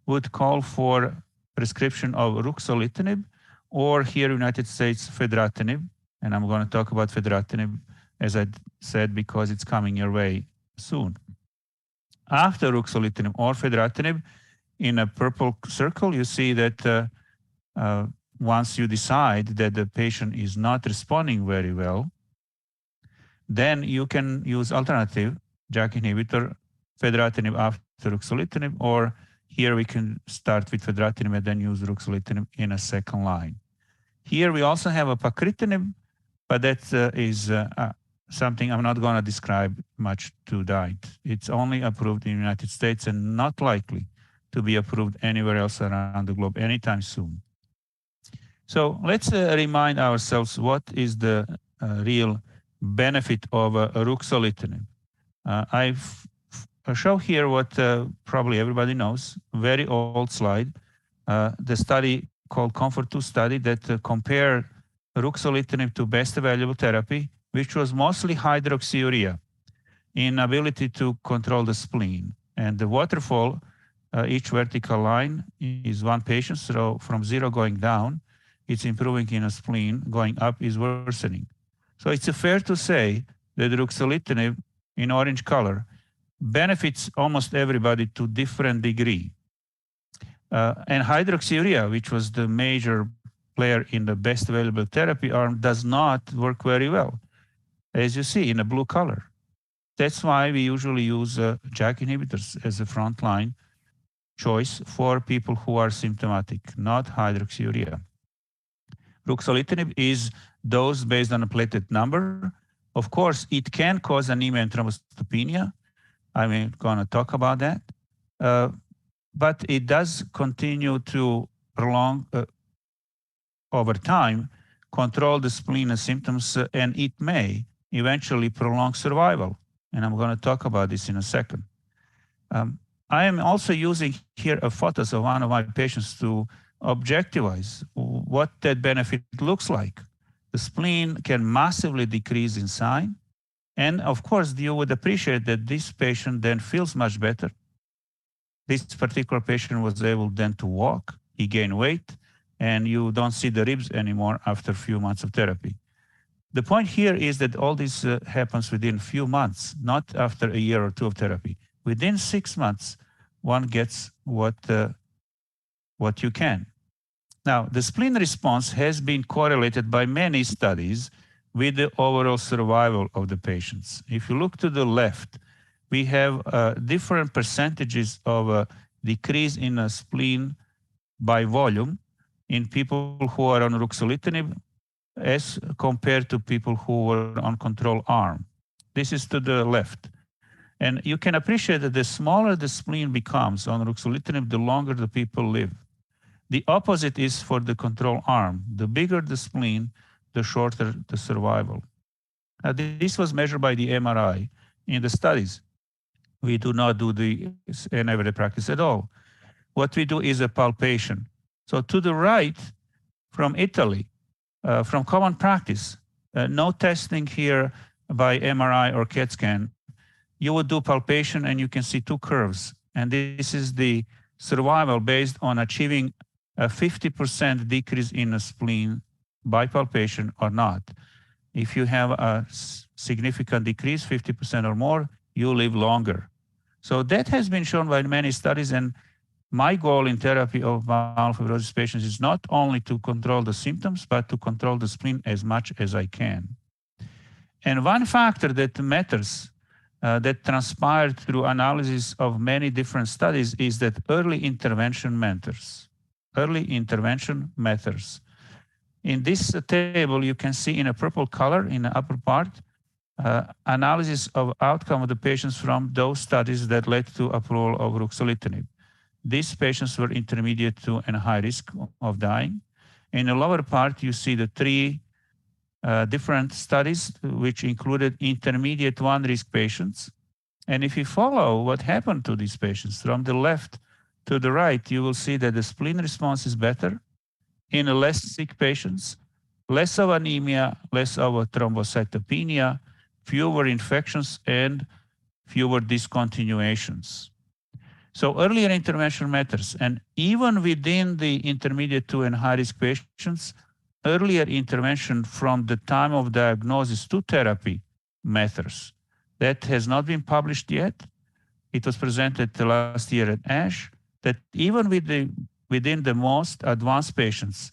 would call for prescription of ruxolitinib, or here in the United States, fedratinib. And I'm going to talk about fedratinib, as I said, because it's coming your way soon. After ruxolitinib or fedratinib, in a purple circle, you see that once you decide that the patient is not responding very well, then you can use alternative JAK inhibitor fedratinib after ruxolitinib, or here we can start with fedratinib and then use ruxolitinib in a second line. Here we also have a pacritinib, but that is something I'm not going to describe much tonight. It's only approved in the United States and not likely to be approved anywhere else around the globe anytime soon. So let's remind ourselves what is the real benefit of ruxolitinib. I show here what probably everybody knows, very old slide, the study called COMFORT-II study that compared ruxolitinib to best available therapy, which was mostly hydroxyurea in ability to control the spleen. And the waterfall, each vertical line is one patient, so from 0 going down, it's improving in a spleen, going up is worsening. So it's fair to say that ruxolitinib in orange color benefits almost everybody to different degree. And hydroxyurea, which was the major player in the best available therapy arm, does not work very well, as you see in the blue color. That's why we usually use JAK inhibitors as a frontline choice for people who are symptomatic, not hydroxyurea. Ruxolitinib is dosed based on a platelet number. Of course, it can cause anemia and thrombocytopenia. I'm going to talk about that. But it does continue to prolong, over time, control the spleen and symptoms, and it may eventually prolong survival. And I'm going to talk about this in a second. I am also using here a photos of one of my patients to objectivize what that benefit looks like. The spleen can massively decrease in size. And of course, you would appreciate that this patient then feels much better. This particular patient was able then to walk, he gained weight, and you don't see the ribs anymore after a few months of therapy. The point here is that all this happens within a few months, not after a year or two of therapy. Within 6 months, one gets what you can. Now, the spleen response has been correlated by many studies with the overall survival of the patients. If you look to the left, we have different percentages of decrease in a spleen by volume in people who are on ruxolitinib as compared to people who were on control arm. This is to the left. And you can appreciate that the smaller the spleen becomes on ruxolitinib, the longer the people live. The opposite is for the control arm. The bigger the spleen, the shorter the survival. This was measured by the MRI in the studies. We do not do the in everyday practice at all. What we do is a palpation. So to the right, from Italy, from common practice, no testing here by MRI or CAT scan, you would do palpation and you can see two curves. And this is the survival based on achieving a 50% decrease in a spleen by palpation or not. If you have a significant decrease, 50% or more, you live longer. So that has been shown by many studies, and my goal in therapy of myelofibrosis patients is not only to control the symptoms, but to control the spleen as much as I can. And one factor that matters, that transpired through analysis of many different studies, is that early intervention matters. Early intervention matters. In this table, you can see in a purple color in the upper part, analysis of outcome of the patients from those studies that led to approval of ruxolitinib. These patients were intermediate to and high risk of dying. In the lower part, you see the three different studies, which included intermediate 1 risk patients. And if you follow what happened to these patients from the left to the right, you will see that the spleen response is better in less sick patients, less of anemia, less of a thrombocytopenia, fewer infections, and fewer discontinuations. So earlier intervention matters. And even within the intermediate 2 and high-risk patients, earlier intervention from the time of diagnosis to therapy matters. That has not been published yet. It was presented last year at ASH, that even within the most advanced patients,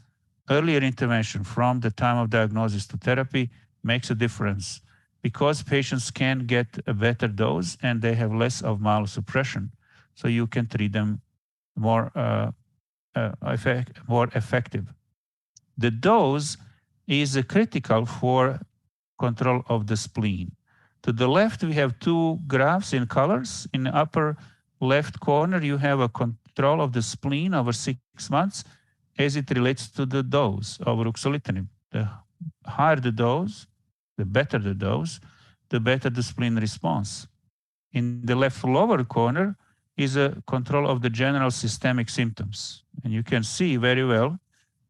earlier intervention from the time of diagnosis to therapy makes a difference, because patients can get a better dose and they have less of myelosuppression. So you can treat them more effective. The dose is critical for control of the spleen. To the left, we have two graphs in colors. In the upper left corner, you have a control of the spleen over 6 months as it relates to the dose of ruxolitinib. The higher the dose, the better the dose, the better the spleen response. In the left lower corner is a control of the general systemic symptoms. And you can see very well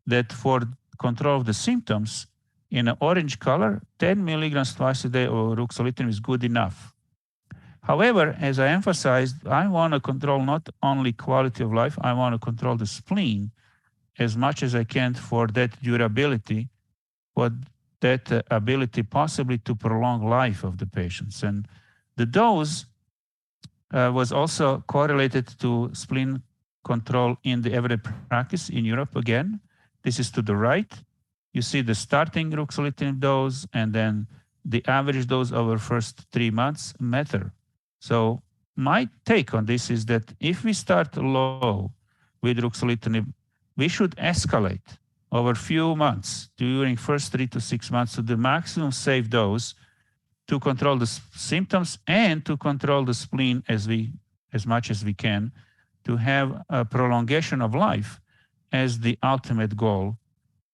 that for control of the symptoms, in an orange color, 10 milligrams twice a day of ruxolitinib is good enough. However, as I emphasized, I want to control not only quality of life, I want to control the spleen as much as I can for that durability, for that ability possibly to prolong life of the patients. And the dose was also correlated to spleen control in the everyday practice in Europe again. This is to the right. You see the starting ruxolitinib dose and then the average dose over first 3 months matter. So my take on this is that if we start low with ruxolitinib, we should escalate over a few months during first 3 to 6 months to the maximum safe dose to control the symptoms and to control the spleen as much as we can, to have a prolongation of life as the ultimate goal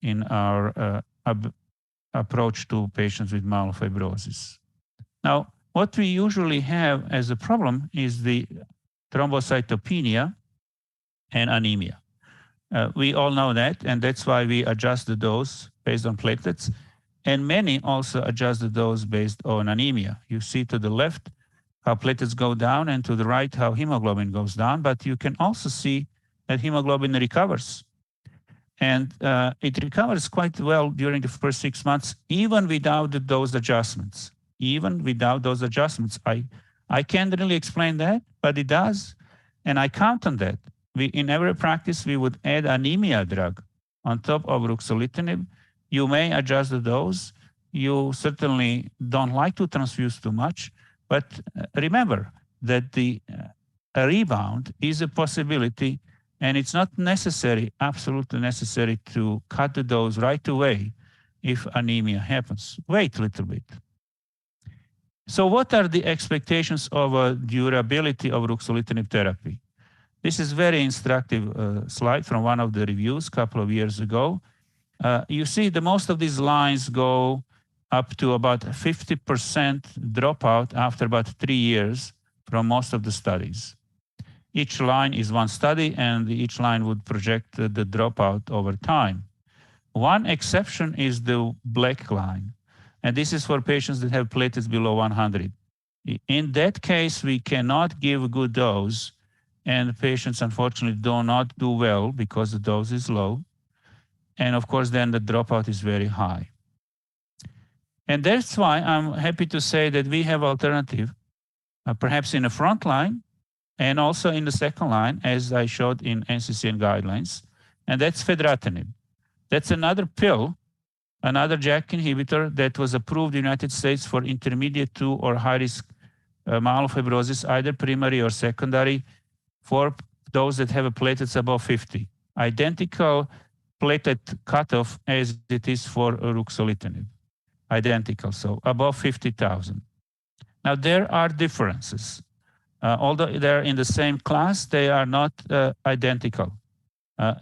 in our approach to patients with myelofibrosis. Now, what we usually have as a problem is the thrombocytopenia and anemia. We all know that, and that's why we adjust the dose based on platelets, and many also adjust the dose based on anemia. You see to the left how platelets go down, and to the right how hemoglobin goes down, but you can also see that hemoglobin recovers. And it recovers quite well during the first 6 months, even without the dose adjustments. Even without those adjustments. I can't really explain that, but it does, and I count on that. In every practice, we would add anemia drug on top of ruxolitinib. You may adjust the dose. You certainly don't like to transfuse too much, but remember that the rebound is a possibility, and it's not necessary, absolutely necessary, to cut the dose right away if anemia happens. Wait a little bit. So what are the expectations of a durability of ruxolitinib therapy? This is very instructive slide from one of the reviews a couple of years ago. You see most of these lines go up to about 50% dropout after about 3 years from most of the studies. Each line is one study, and each line would project the dropout over time. One exception is the black line, and this is for patients that have platelets below 100. In that case, we cannot give a good dose, and patients unfortunately do not do well because the dose is low. And of course, then the dropout is very high. And that's why I'm happy to say that we have alternative, perhaps in the front line and also in the second line, as I showed in NCCN guidelines, and that's fedratinib. That's another pill, another JAK inhibitor that was approved in the United States for intermediate to or high-risk myelofibrosis, either primary or secondary, for those that have a platelets above 50. Identical platelet cutoff as it is for ruxolitinib. Identical, so above 50,000. Now, there are differences. Although they're in the same class, they are not identical.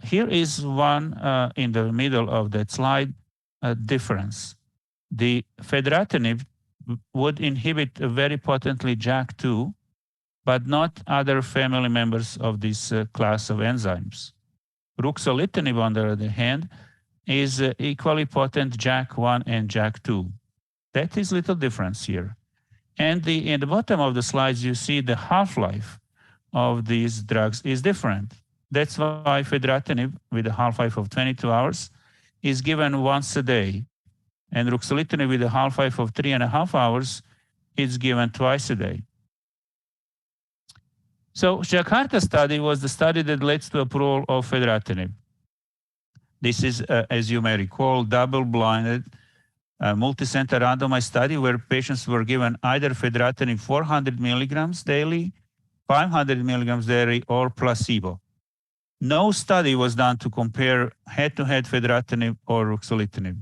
Here is one in the middle of that slide, difference. The fedratinib would inhibit very potently JAK2, but not other family members of this class of enzymes. Ruxolitinib, on the other hand, is equally potent JAK1 and JAK2. That is little difference here. And in the bottom of the slides, you see the half-life of these drugs is different. That's why fedratinib, with a half-life of 22 hours, is given once a day. And ruxolitinib, with a half-life of 3.5 hours, is given twice a day. So Jakarta study was the study that led to approval of fedratinib. This is, as you may recall, double-blinded a multicenter randomized study where patients were given either fedratinib 400 milligrams daily, 500 milligrams daily, or placebo. No study was done to compare head-to-head fedratinib or ruxolitinib.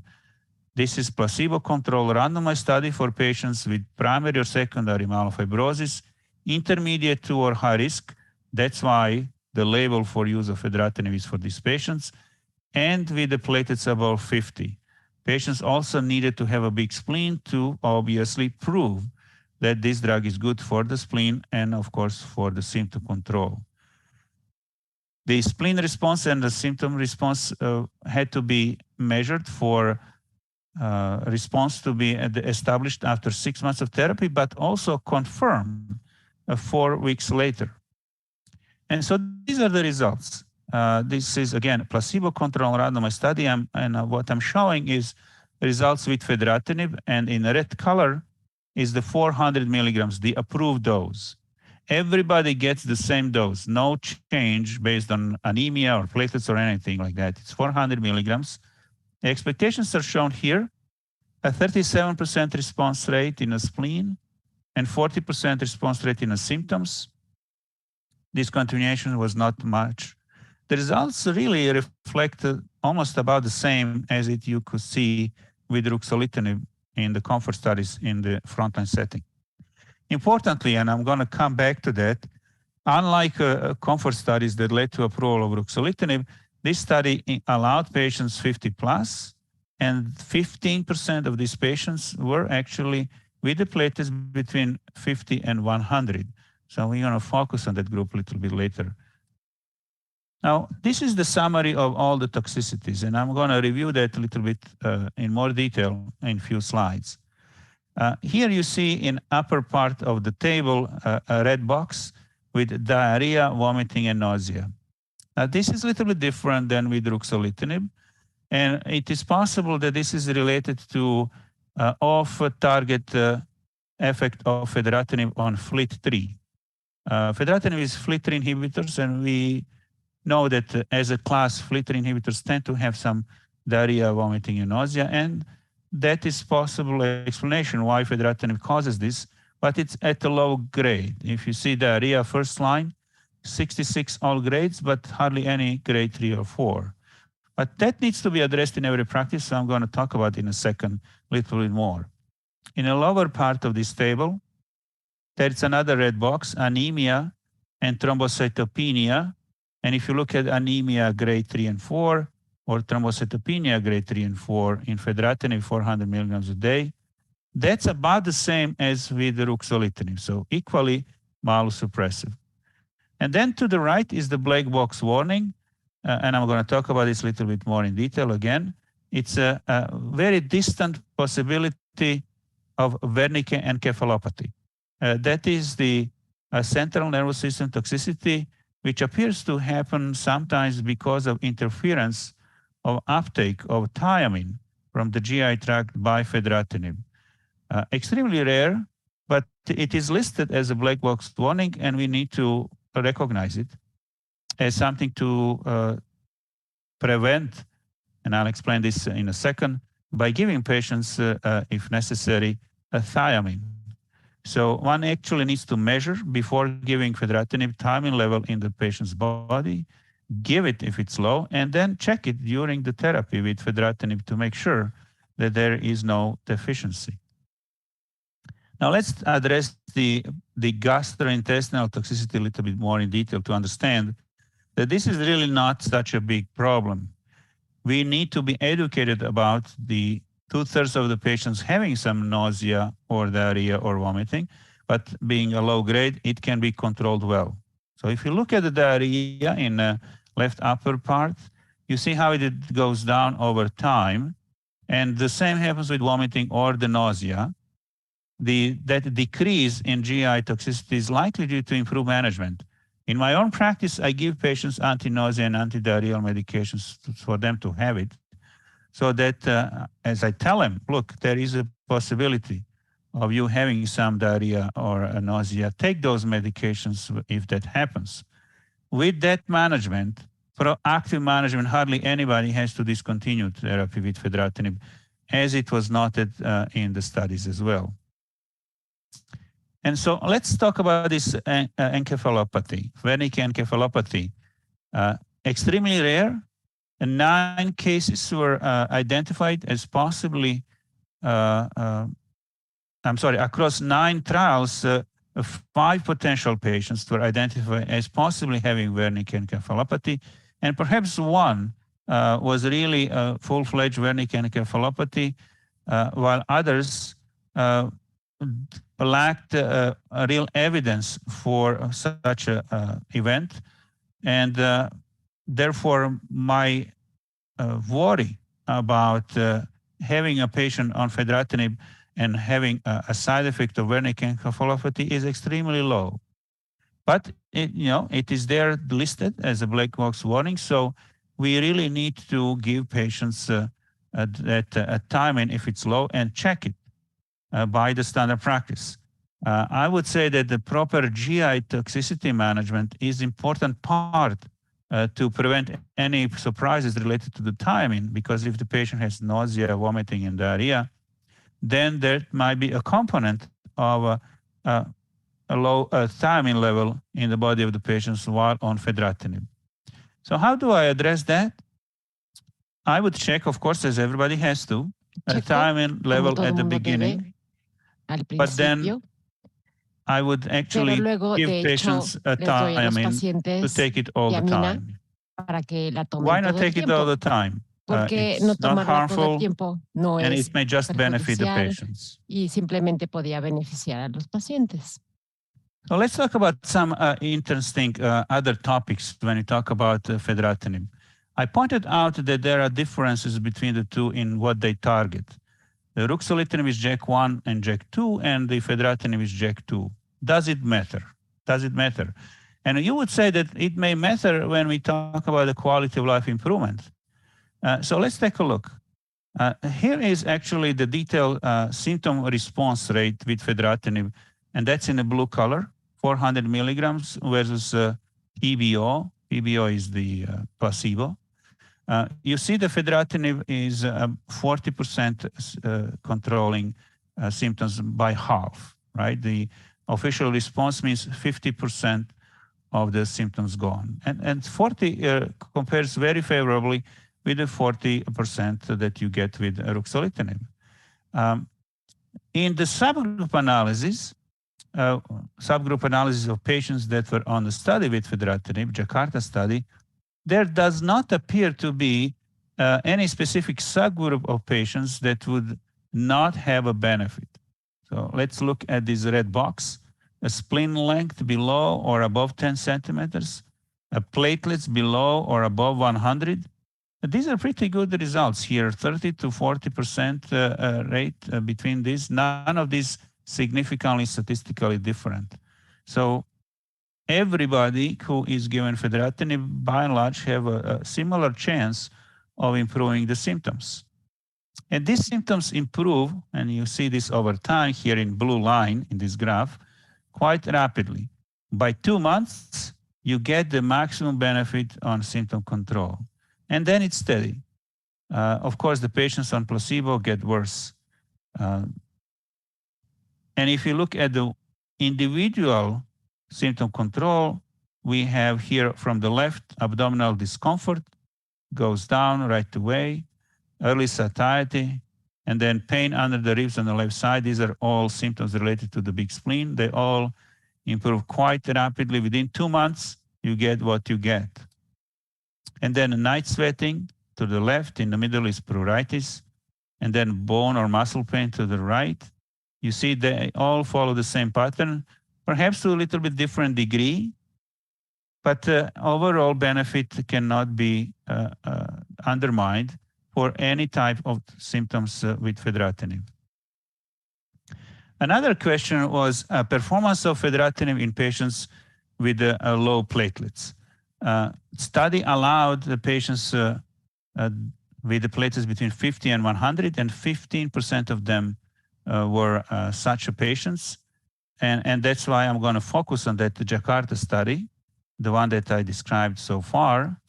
This is placebo-controlled randomized study for patients with primary or secondary myelofibrosis, intermediate to or high risk. That's why the label for use of fedratinib is for these patients, and with the platelets above 50. Patients also needed to have a big spleen to obviously prove that this drug is good for the spleen and, of course, for the symptom control. The spleen response and the symptom response had to be measured for response to be established after 6 months of therapy, but also confirmed 4 weeks later. And so these are the results. This is, again, a placebo-controlled randomized study, and what I'm showing is results with fedratinib, and in red color is the 400 milligrams, the approved dose. Everybody gets the same dose, no change based on anemia or platelets or anything like that. It's 400 milligrams. The expectations are shown here, a 37% response rate in a spleen and 40% response rate in the symptoms. Discontinuation was not much. The results really reflect almost about the same as it you could see with ruxolitinib in the COMFORT studies in the frontline setting. Importantly, and I'm going to come back to that, unlike COMFORT studies that led to approval of ruxolitinib, this study allowed patients 50 plus, and 15% of these patients were actually with the platelets between 50 and 100. So we're going to focus on that group a little bit later. Now, this is the summary of all the toxicities, and I'm going to review that a little bit in more detail in a few slides. Here you see in upper part of the table a red box with diarrhea, vomiting, and nausea. Now, this is a little bit different than with ruxolitinib, and it is possible that this is related to off-target effect of fedratinib on FLT3. Fedratinib is FLT3 inhibitors, and we know that as a class, FLT3 inhibitors tend to have some diarrhea, vomiting, and nausea, and that is possible explanation why fedratinib causes this, but it's at a low grade. If you see diarrhea first line, 66 all grades, but hardly any grade 3 or 4. But that needs to be addressed in every practice, so I'm going to talk about it in a second a little bit more. In the lower part of this table, there's another red box, anemia and thrombocytopenia. And if you look at anemia grade 3 and 4, or thrombocytopenia grade 3 and 4 in fedratinib 400 milligrams a day, that's about the same as with the ruxolitinib, so equally myelosuppressive. And then to the right is the black box warning, and I'm going to talk about this a little bit more in detail again. It's a very distant possibility of Wernicke encephalopathy. That is the central nervous system toxicity, which appears to happen sometimes because of interference of uptake of thiamine from the GI tract by fedratinib. Extremely rare, but it is listed as a black box warning, and we need to recognize it as something to prevent, and I'll explain this in a second, by giving patients, if necessary, a thiamine. So one actually needs to measure before giving fedratinib thiamine level in the patient's body, give it if it's low, and then check it during the therapy with fedratinib to make sure that there is no deficiency. Now let's address the gastrointestinal toxicity a little bit more in detail to understand that this is really not such a big problem. We need to be educated about the 2/3 of the patients having some nausea or diarrhea or vomiting, but being a low grade, it can be controlled well. So if you look at the diarrhea in the left upper part, you see how it goes down over time. And the same happens with vomiting or the nausea. That decrease in GI toxicity is likely due to improved management. In my own practice, I give patients anti-nausea and anti-diarrheal medications for them to have it, so that as I tell them, look, there is a possibility of you having some diarrhea or a nausea, take those medications if that happens. With that management, proactive management, hardly anybody has to discontinue therapy with fedratinib. as it was noted in the studies as well. And so let's talk about this encephalopathy, Wernicke encephalopathy. Extremely rare. 9 cases were identified as possibly, across 9 trials, 5 potential patients were identified as possibly having Wernicke encephalopathy, and perhaps 1 was really a full-fledged Wernicke encephalopathy, while others lacked real evidence for such an event. And therefore, my worry about having a patient on fedratinib and having a side effect of Wernicke encephalopathy is extremely low. But it is there listed as a black box warning, so we really need to give patients a time in if it's low and check it by the standard practice. I would say that the proper GI toxicity management is important part to prevent any surprises related to the timing, because if the patient has nausea, vomiting, and diarrhea, then there might be a component of a low thiamine level in the body of the patients while on fedratinib. So how do I address that? I would check, of course, as everybody has to, a thiamine level at the beginning, but then I would actually give patients a thiamine to take it all the time. Why not take it all the time? It's not harmful, and it may just benefit the patients. So let's talk about some interesting other topics when we talk about fedratinib. I pointed out that there are differences between the two in what they target. The ruxolitinib is JAK1 and JAK2, and the fedratinib is JAK2. Does it matter? Does it matter? And you would say that it may matter when we talk about the quality of life improvement. So let's take a look. Here is actually the detailed symptom response rate with fedratinib, and that's in the blue color, 400 milligrams versus PBO. PBO is the placebo. You see the fedratinib is 40% controlling symptoms by half, right? The official response means 50% of the symptoms gone. And 40 compares very favorably with the 40% that you get with ruxolitinib. In the subgroup analysis of patients that were on the study with fedratinib, Jakarta study, there does not appear to be any specific subgroup of patients that would not have a benefit. So let's look at this red box. A spleen length below or above 10 centimeters, a platelets below or above 100. These are pretty good results here, 30 to 40% rate between these. None of these significantly statistically different. So everybody who is given fedratinib, by and large, have a similar chance of improving the symptoms. And these symptoms improve, and you see this over time here in blue line in this graph, quite rapidly. By 2 months, you get the maximum benefit on symptom control. And then it's steady. Of course, the patients on placebo get worse. And if you look at the individual symptom control, we have here from the left, abdominal discomfort goes down right away, early satiety, and then pain under the ribs on the left side. These are all symptoms related to the big spleen. They all improve quite rapidly. Within 2 months, you get what you get. And then night sweating to the left, in the middle is pruritus, and then bone or muscle pain to the right. You see they all follow the same pattern, perhaps to a little bit different degree, but overall benefit cannot be undermined for any type of symptoms with fedratinib. Another question was performance of fedratinib in patients with low platelets. Study allowed the patients with the platelets between 50 and 100, and 15% of them were such patients. And that's why I'm going to focus on that Jakarta study, the one that I described so far.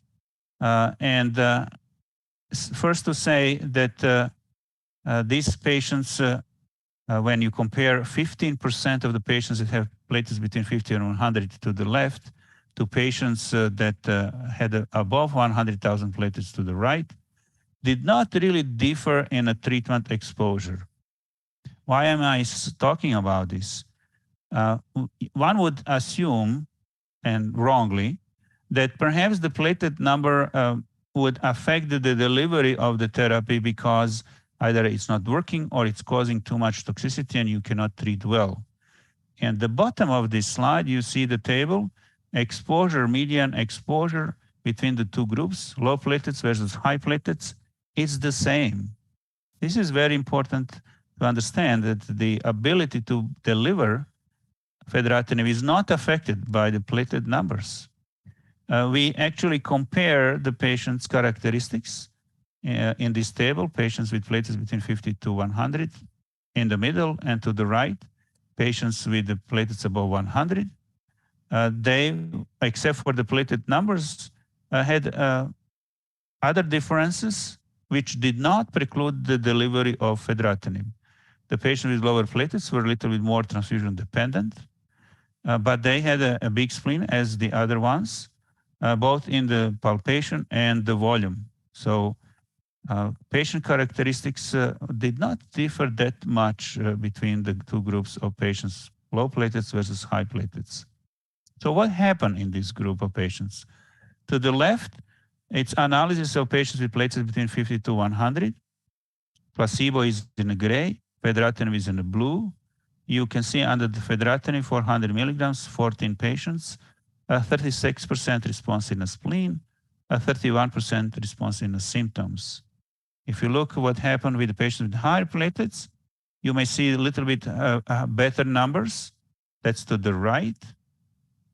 First to say that These patients, when you compare 15% of the patients that have platelets between 50 and 100 to the left, to patients that had above 100,000 platelets to the right, did not really differ in a treatment exposure. Why am I talking about this? One would assume, and wrongly, that perhaps the platelet number would affect the delivery of the therapy because either it's not working or it's causing too much toxicity and you cannot treat well. And the bottom of this slide, you see the table, exposure, median exposure between the two groups, low platelets versus high platelets, it's the same. This is very important to understand that the ability to deliver fedratinib is not affected by the platelet numbers. We actually compare the patient's characteristics in this table, patients with platelets between 50 to 100 in the middle, and to the right, patients with the platelets above 100. They, except for the platelet numbers, had other differences which did not preclude the delivery of fedratinib. The patients with lower platelets were a little bit more transfusion dependent, but they had a big spleen as the other ones, both in the palpation and the volume. So patient characteristics did not differ that much between the two groups of patients, low platelets versus high platelets. So what happened in this group of patients? To the left, it's analysis of patients with platelets between 50 to 100. Placebo is in the gray, fedratinib is in the blue. You can see under the fedratinib 400 milligrams, 14 patients, a 36% response in the spleen, a 31% response in the symptoms. If you look at what happened with the patients with higher platelets, you may see a little bit better numbers. That's to the right.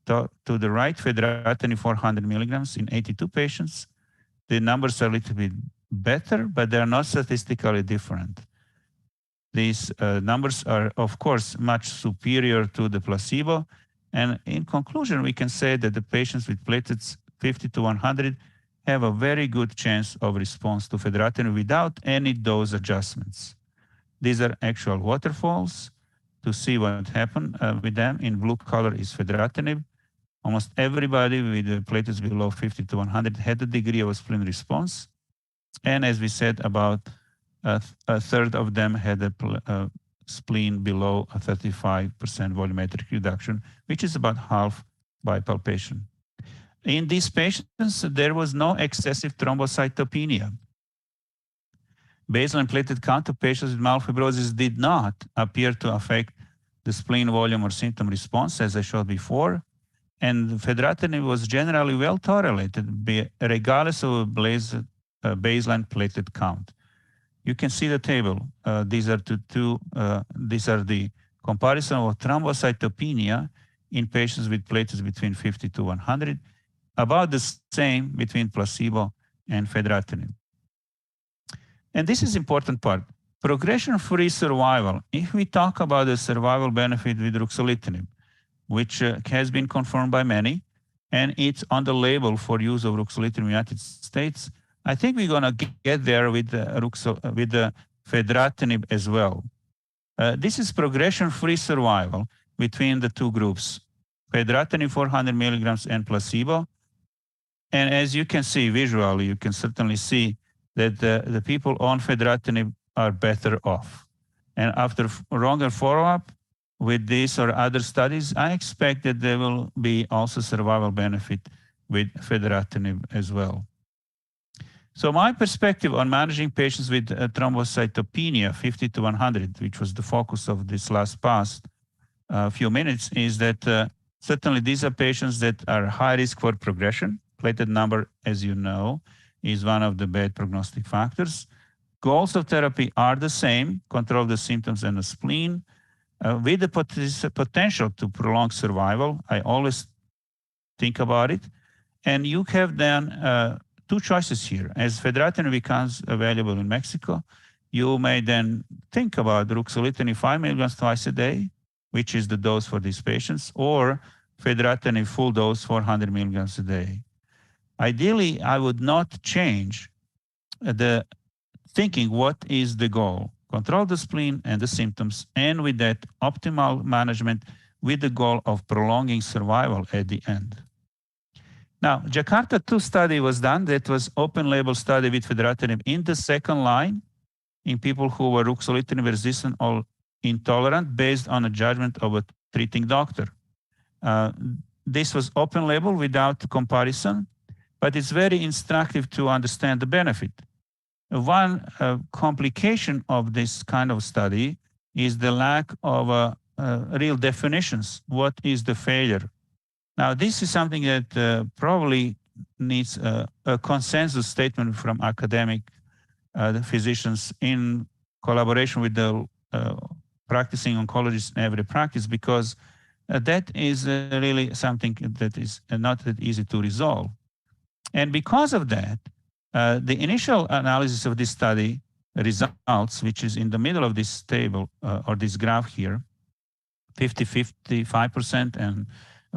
To the right, fedratinib 400 milligrams in 82 patients. The numbers are a little bit better, but they're not statistically different. These numbers are, of course, much superior to the placebo. And in conclusion, we can say that the patients with platelets 50 to 100 have a very good chance of response to fedratinib without any dose adjustments. These are actual waterfalls to see what happened with them. In blue color is fedratinib. Almost everybody with the platelets below 50 to 100 had a degree of a spleen response. And as we said, about a third of them had a spleen below a 35% volumetric reduction, which is about half by palpation. In these patients, there was no excessive thrombocytopenia. Baseline platelet count of patients with myelofibrosis did not appear to affect the spleen volume or symptom response, as I showed before. And fedratinib was generally well tolerated, regardless of baseline platelet count. You can see the table. These are the comparison of thrombocytopenia in patients with platelets between 50 to 100, about the same between placebo and fedratinib. And this is important part. Progression-free survival. If we talk about the survival benefit with ruxolitinib, which has been confirmed by many, and it's on the label for use of ruxolitinib in the United States, I think we're going to get there with the fedratinib as well. This is progression-free survival between the two groups, fedratinib 400 milligrams and placebo. And as you can see visually, you can certainly see that the people on fedratinib are better off. And after longer follow-up with this or other studies, I expect that there will be also survival benefit with fedratinib as well. So my perspective on managing patients with thrombocytopenia 50 to 100, which was the focus of this last past few minutes, is that certainly these are patients that are high risk for progression. Platelet number, as you know, is one of the bad prognostic factors. Goals of therapy are the same: control the symptoms and the spleen, with the potential to prolong survival. I always think about it. And you have then two choices here. As fedratinib becomes available in Mexico, you may then think about ruxolitinib 5 milligrams twice a day, which is the dose for these patients, or fedratinib full dose 400 milligrams a day. Ideally, I would not change the thinking what is the goal. control the spleen and the symptoms, and with that optimal management with the goal of prolonging survival at the end. Now, Jakarta 2 study was done. That was open label study with fedratinib in the second line in people who were ruxolitinib resistant or intolerant based on a judgment of a treating doctor. This was open label without comparison, but it's very instructive to understand the benefit. One complication of this kind of study is the lack of real definitions. What is the failure? Now, this is something that probably needs a consensus statement from academic physicians in collaboration with the practicing oncologists in every practice, because that is really something that is not that easy to resolve. And because of that, the initial analysis of this study results, which is in the middle of this table or this graph here, 55%, and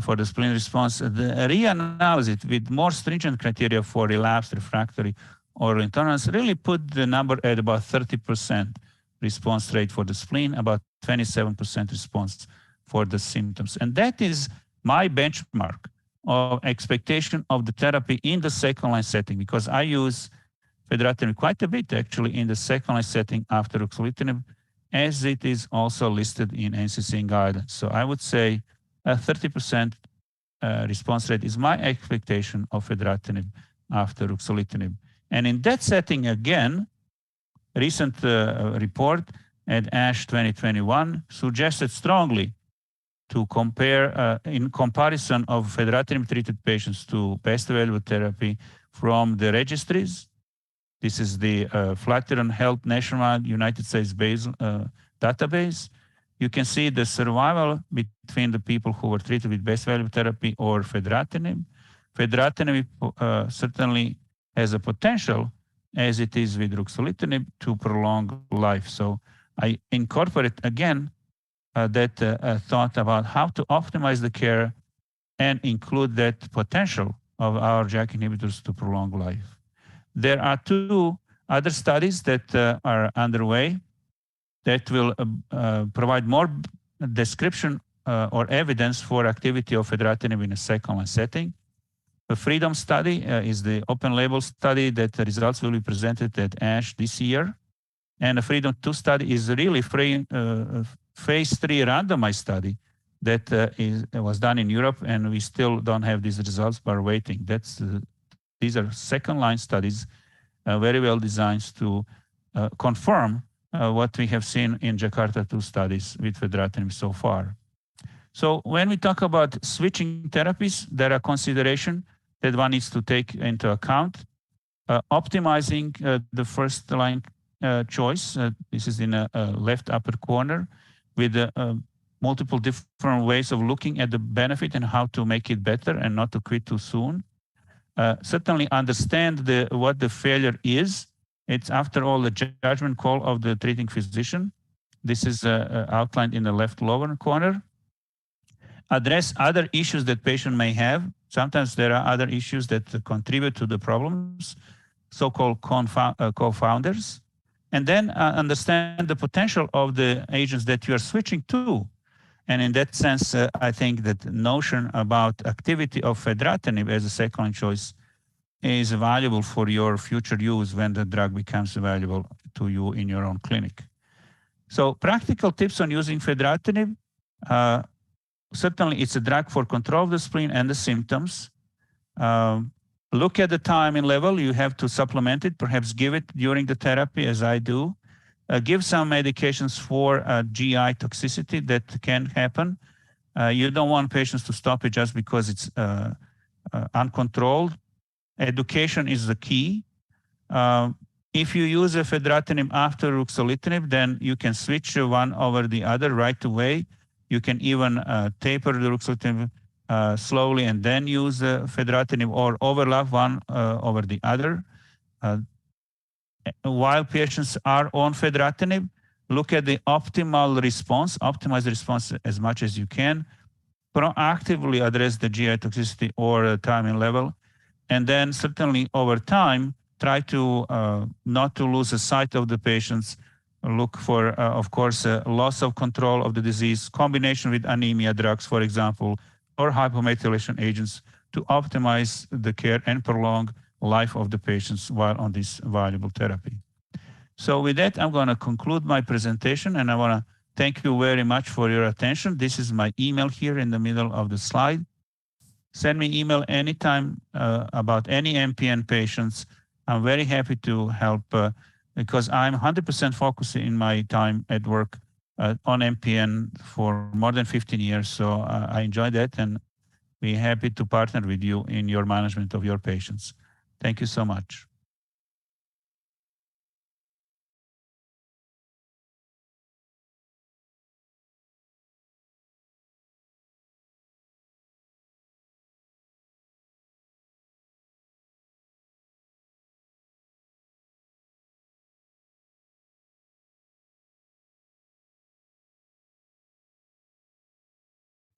for the spleen response, the reanalysis with more stringent criteria for relapsed, refractory, or intolerance really put the number at about 30% response rate for the spleen, about 27% response for the symptoms. And that is my benchmark of expectation of the therapy in the second line setting, because I use fedratinib quite a bit actually in the second line setting after ruxolitinib, as it is also listed in NCCN guidance. So I would say a 30% response rate is my expectation of fedratinib after ruxolitinib. And in that setting, again, recent report at ASH 2021 suggested strongly to compare in comparison of fedratinib-treated patients to best available therapy from the registries. This is the Flatiron Health Nationwide United States-based database. You can see the survival between the people who were treated with best available therapy or fedratinib. Fedratinib certainly has a potential, as it is with ruxolitinib, to prolong life. So I incorporate again that thought about how to optimize the care and include that potential of our JAK inhibitors to prolong life. There are two other studies that are underway that will provide more description or evidence for activity of fedratinib in a second-line setting. The FREEDOM study is the open-label study that the results will be presented at ASH this year. And the FREEDOM 2 study is really phase 3 randomized study that was done in Europe, and we still don't have these results, but are waiting. These are second-line studies, very well designed to confirm what we have seen in Jakarta 2 studies with fedratinib so far. So when we talk about switching therapies, there are considerations that one needs to take into account. Optimizing the first-line choice, this is in a left upper corner, with multiple different ways of looking at the benefit and how to make it better and not to quit too soon. Certainly understand what the failure is. It's, after all, the judgment call of the treating physician. This is outlined in the left lower corner. Address other issues that patient may have. Sometimes there are other issues that contribute to the problems, so-called co-founders. And then understand the potential of the agents that you are switching to. And in that sense, I think that notion about activity of fedratinib as a second choice is valuable for your future use when the drug becomes available to you in your own clinic. So practical tips on using fedratinib. Certainly, it's a drug for control of the spleen and the symptoms. Look at the time and level. You have to supplement it, perhaps give it during the therapy, as I do. Give some medications for GI toxicity that can happen. You don't want patients to stop it just because it's uncontrolled. Education is the key. If you use a fedratinib after ruxolitinib, then you can switch one over the other right away. You can even taper the ruxolitinib slowly and then use the fedratinib, or overlap one over the other. While patients are on fedratinib, look at the optimal response, optimize the response as much as you can, proactively address the GI toxicity or time and level, and then certainly over time, try to not to lose the sight of the patients look for, of course, loss of control of the disease, combination with anemia drugs, for example, or hypomethylation agents to optimize the care and prolong life of the patients while on this valuable therapy. So with that, I'm going to conclude my presentation, and I want to thank you very much for your attention. This is my email here in the middle of the slide. Send me email anytime about any MPN patients. I'm very happy to help because I'm 100% focused in my time at work on MPN for more than 15 years. So I enjoy that and be happy to partner with you in your management of your patients. Thank you so much.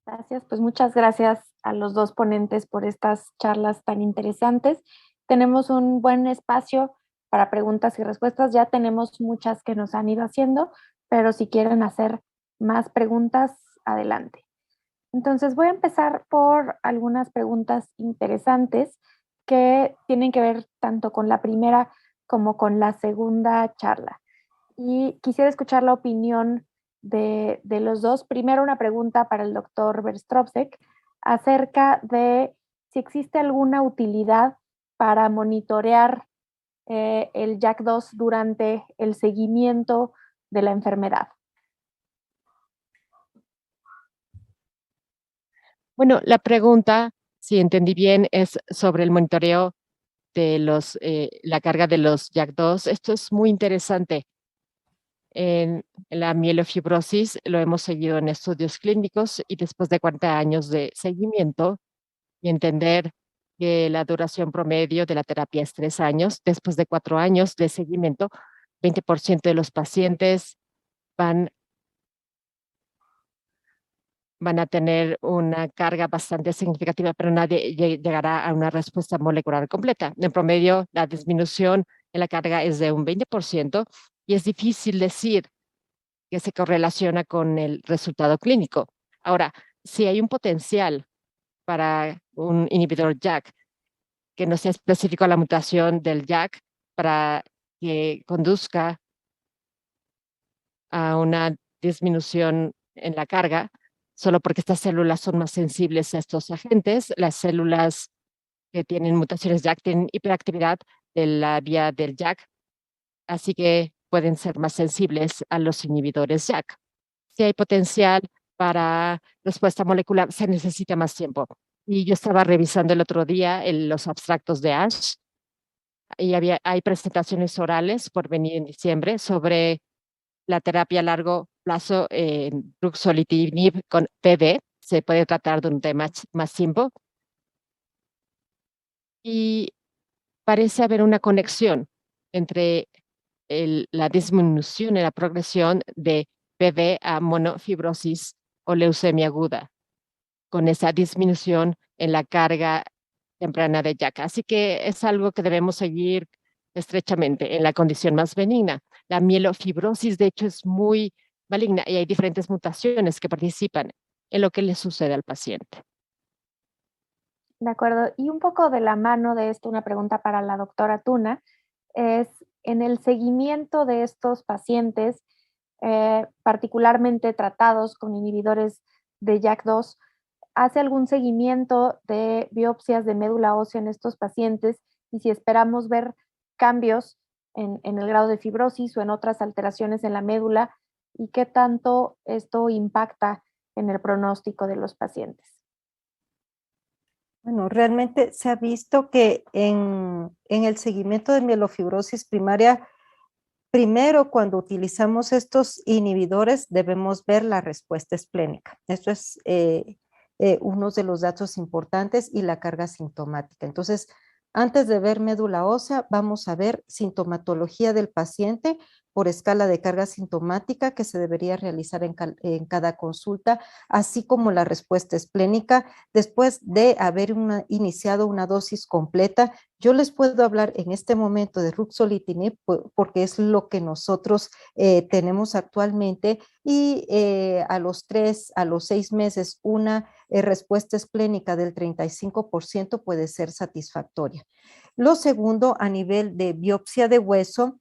Gracias, pues muchas gracias a los dos ponentes por estas charlas tan interesantes. Tenemos un buen espacio para preguntas y respuestas. Ya tenemos muchas que nos han ido haciendo, pero si quieren hacer más preguntas, adelante. Entonces voy a empezar por algunas preguntas interesantes que tienen que ver tanto con la primera como con la segunda charla. Y quisiera escuchar la opinión de los dos. Primero una pregunta para el doctor Verstovsek acerca de si existe alguna utilidad para monitorear el JAK2 durante el seguimiento de la enfermedad. Bueno, la pregunta, si entendí bien, es sobre el monitoreo de la carga de los JAK2. Esto es muy interesante. En la mielofibrosis lo hemos seguido en estudios clínicos y después de 40 años de seguimiento y entender que la duración promedio de la terapia es 3 años, después de 4 años de seguimiento, 20% de los pacientes van a tener una carga bastante significativa, pero nadie llegará a una respuesta molecular completa. En promedio, la disminución en la carga es de un 20% y es difícil decir que se correlaciona con el resultado clínico. Ahora, si hay un potencial para un inhibidor JAK que no sea específico a la mutación del JAK para que conduzca a una disminución en la carga, solo porque estas células son más sensibles a estos agentes. Las células que tienen mutaciones JAK tienen hiperactividad de la vía del JAK, así que pueden ser más sensibles a los inhibidores JAK. Si hay potencial para respuesta molecular, se necesita más tiempo. Y yo estaba revisando el otro día los abstractos de ASH y hay presentaciones orales por venir en diciembre sobre la terapia a largo plazo en ruxolitinib con PV. Se puede tratar de un tema más tiempo. Y parece haber una conexión entre la disminución y la progresión de PV a monofibrosis o leucemia aguda, con esa disminución en la carga temprana de JAK. Así que es algo que debemos seguir estrechamente en la condición más benigna. La mielofibrosis, de hecho, es muy maligna y hay diferentes mutaciones que participan en lo que le sucede al paciente. De acuerdo. Y un poco de la mano de esto, una pregunta para la doctora Tuna, es en el seguimiento de estos pacientes, particularmente tratados con inhibidores de JAK2, ¿hace algún seguimiento de biopsias de médula ósea en estos pacientes? Y si esperamos ver cambios en el grado de fibrosis o en otras alteraciones en la médula, ¿y qué tanto esto impacta en el pronóstico de los pacientes? Bueno, realmente se ha visto que en el seguimiento de mielofibrosis primaria, primero cuando utilizamos estos inhibidores debemos ver la respuesta esplénica. Esto es uno de los datos importantes y la carga sintomática. Entonces, antes de ver médula ósea, vamos a ver sintomatología del paciente por escala de carga sintomática que se debería realizar en cada consulta, así como la respuesta esplénica después de haber iniciado una dosis completa. Yo les puedo hablar en este momento de ruxolitinib porque es lo que nosotros tenemos actualmente, y a los 6 meses una respuesta esplénica del 35% puede ser satisfactoria. Lo segundo, a nivel de biopsia de hueso,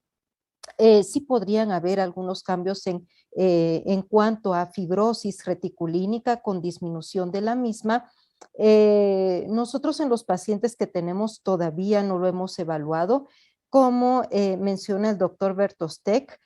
sí podrían haber algunos cambios en cuanto a fibrosis reticulínica con disminución de la misma. Nosotros en los pacientes que tenemos todavía no lo hemos evaluado, como menciona el doctor Bertostek,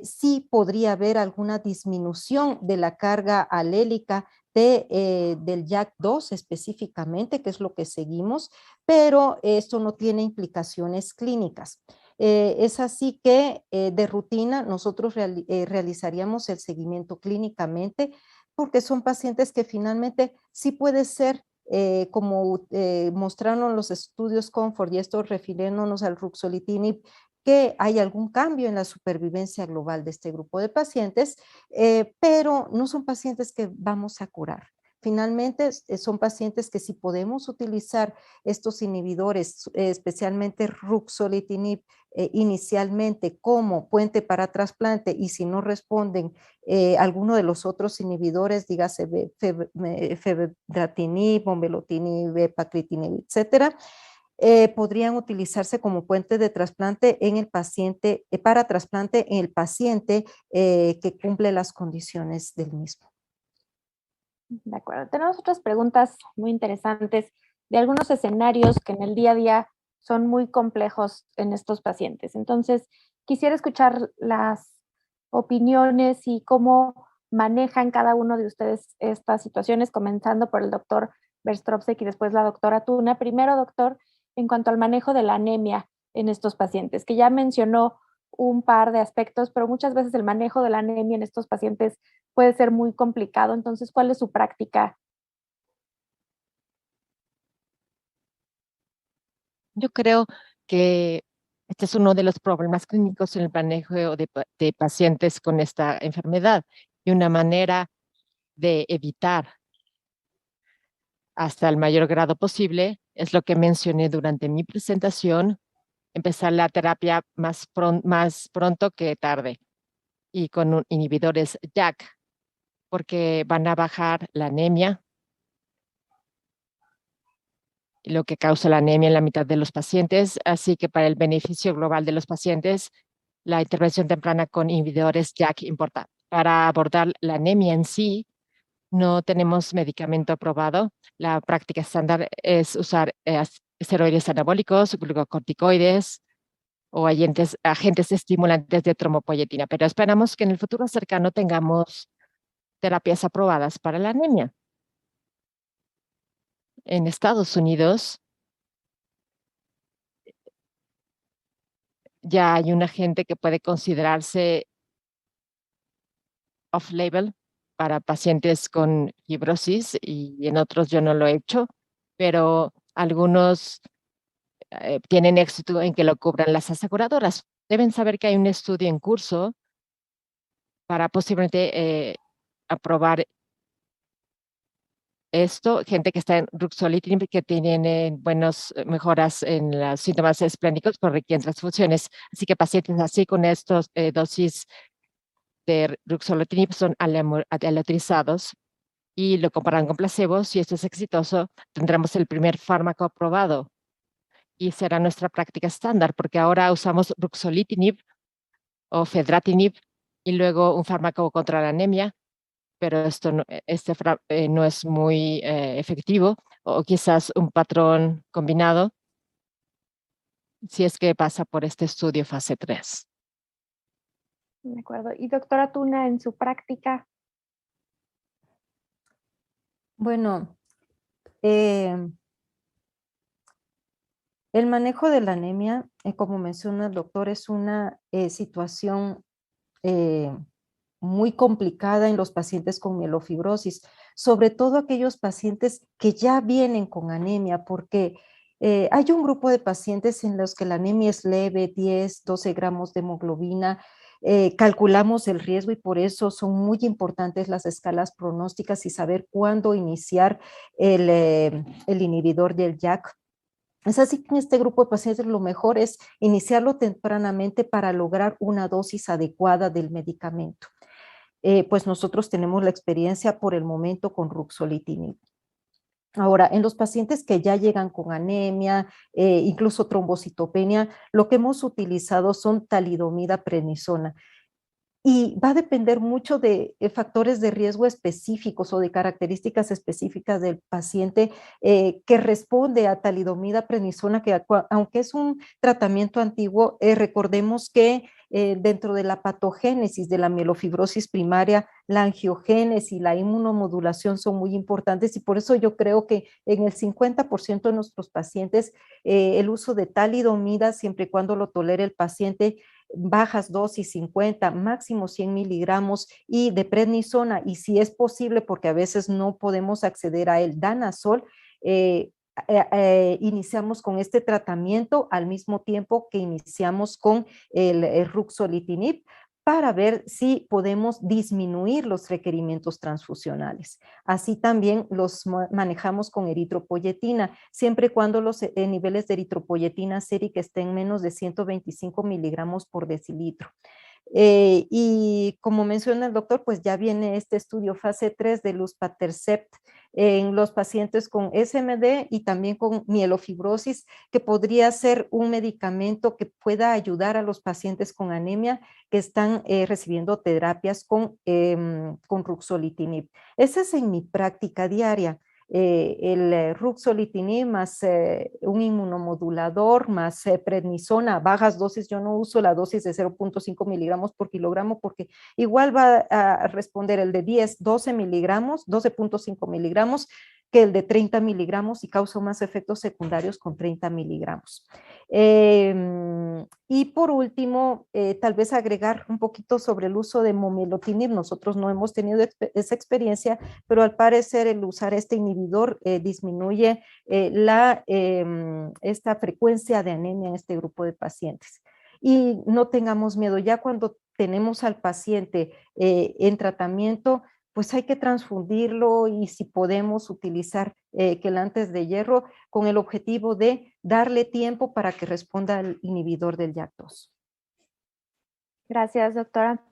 sí podría haber alguna disminución de la carga alélica del JAK2 específicamente, que es lo que seguimos, pero esto no tiene implicaciones clínicas. Es así que de rutina nosotros realizaríamos el seguimiento clínicamente, porque son pacientes que finalmente sí puede ser, como mostraron los estudios Comfort, y esto refiriéndonos al ruxolitinib, que hay algún cambio en la supervivencia global de este grupo de pacientes, pero no son pacientes que vamos a curar. Finalmente, son pacientes que si podemos utilizar estos inhibidores, especialmente ruxolitinib, inicialmente como puente para trasplante, y si no responden alguno de los otros inhibidores, dígase fedratinib, momelotinib, pacritinib, etcétera, podrían utilizarse como puente de trasplante en el paciente, para trasplante en el paciente que cumple las condiciones del mismo. De acuerdo. Tenemos otras preguntas muy interesantes de algunos escenarios que en el día a día son muy complejos en estos pacientes. Entonces, quisiera escuchar las opiniones y cómo manejan cada uno de ustedes estas situaciones, comenzando por el doctor Verstrovsek y después la doctora Tuna. Primero, doctor, en cuanto al manejo de la anemia en estos pacientes, que ya mencionó un par de aspectos, pero muchas veces el manejo de la anemia en estos pacientes puede ser muy complicado. Entonces, ¿cuál es su práctica? Yo creo que este es uno de los problemas clínicos en el manejo de pacientes con esta enfermedad, y una manera de evitar hasta el mayor grado posible es lo que mencioné durante mi presentación: empezar la terapia más pronto que tarde, y con inhibidores JAK, porque van a bajar la anemia, lo que causa la anemia en la mitad de los pacientes. Así que para el beneficio global de los pacientes, la intervención temprana con inhibidores JAK importa. Para abordar la anemia en sí, no tenemos medicamento aprobado. La práctica estándar es usar esteroides anabólicos, glucocorticoides o agentes estimulantes de trombopoyetina, pero esperamos que en el futuro cercano tengamos terapias aprobadas para la anemia. En Estados Unidos ya hay un agente que puede considerarse off-label para pacientes con fibrosis, y en otros yo no lo he hecho, pero algunos tienen éxito en que lo cubran las aseguradoras. Deben saber que hay un estudio en curso para posiblemente aprobar esto, gente que está en ruxolitinib, que tienen buenas mejoras en los síntomas esplénicos, pero requieren transfusiones. Así que pacientes así con estos dosis de ruxolitinib son aleatorizados y lo comparan con placebo. Si esto es exitoso, tendremos el primer fármaco aprobado y será nuestra práctica estándar, porque ahora usamos ruxolitinib o fedratinib y luego un fármaco contra la anemia, pero esto no, no es muy efectivo, o quizás un patrón combinado si es que pasa por este estudio fase 3. De acuerdo. Y doctora Tuna, en su práctica. Bueno, el manejo de la anemia, como menciona el doctor, es una situación muy complicada en los pacientes con mielofibrosis, sobre todo aquellos pacientes que ya vienen con anemia, porque hay un grupo de pacientes en los que la anemia es leve, 10, 12 gramos de hemoglobina, calculamos el riesgo y por eso son muy importantes las escalas pronósticas y saber cuándo iniciar el inhibidor del JAK. Es así que en este grupo de pacientes lo mejor es iniciarlo tempranamente para lograr una dosis adecuada del medicamento. Pues nosotros tenemos la experiencia por el momento con ruxolitinib. Ahora, en los pacientes que ya llegan con anemia, incluso trombocitopenia, lo que hemos utilizado son talidomida prednisona. Y va a depender mucho de factores de riesgo específicos o de características específicas del paciente que responde a talidomida prednisona, que aunque es un tratamiento antiguo, recordemos que dentro de la patogénesis de la mielofibrosis primaria, la angiogénesis y la inmunomodulación son muy importantes y por eso yo creo que en el 50% de nuestros pacientes el uso de talidomida, siempre y cuando lo tolere el paciente, bajas dosis 50, máximo 100 miligramos y de prednisona, y si es posible, porque a veces no podemos acceder a el danazol, iniciamos con este tratamiento al mismo tiempo que iniciamos con el ruxolitinib para ver si podemos disminuir los requerimientos transfusionales. Así también los manejamos con eritropoyetina, siempre y cuando los niveles de eritropoyetina sérica estén menos de 125 miligramos por decilitro. Y como menciona el doctor, pues ya viene este estudio fase 3 de luspatercept en los pacientes con SMD y también con mielofibrosis, que podría ser un medicamento que pueda ayudar a los pacientes con anemia que están recibiendo terapias con ruxolitinib. Esa es en mi práctica diaria. El ruxolitinib más un inmunomodulador más prednisona, bajas dosis. Yo no uso la dosis de 0.5 miligramos por kilogramo porque igual va a responder el de 10, 12 miligramos, 12.5 miligramos que el de 30 miligramos y causa más efectos secundarios con 30 miligramos. Y por último, tal vez agregar un poquito sobre el uso de momelotinib. Nosotros no hemos tenido esa experiencia, pero al parecer el usar este inhibidor disminuye esta frecuencia de anemia en este grupo de pacientes. Y no tengamos miedo, ya cuando tenemos al paciente en tratamiento, pues hay que transfundirlo y si podemos utilizar quelantes de hierro con el objetivo de darle tiempo para que responda al inhibidor del JAK2. Gracias, doctora.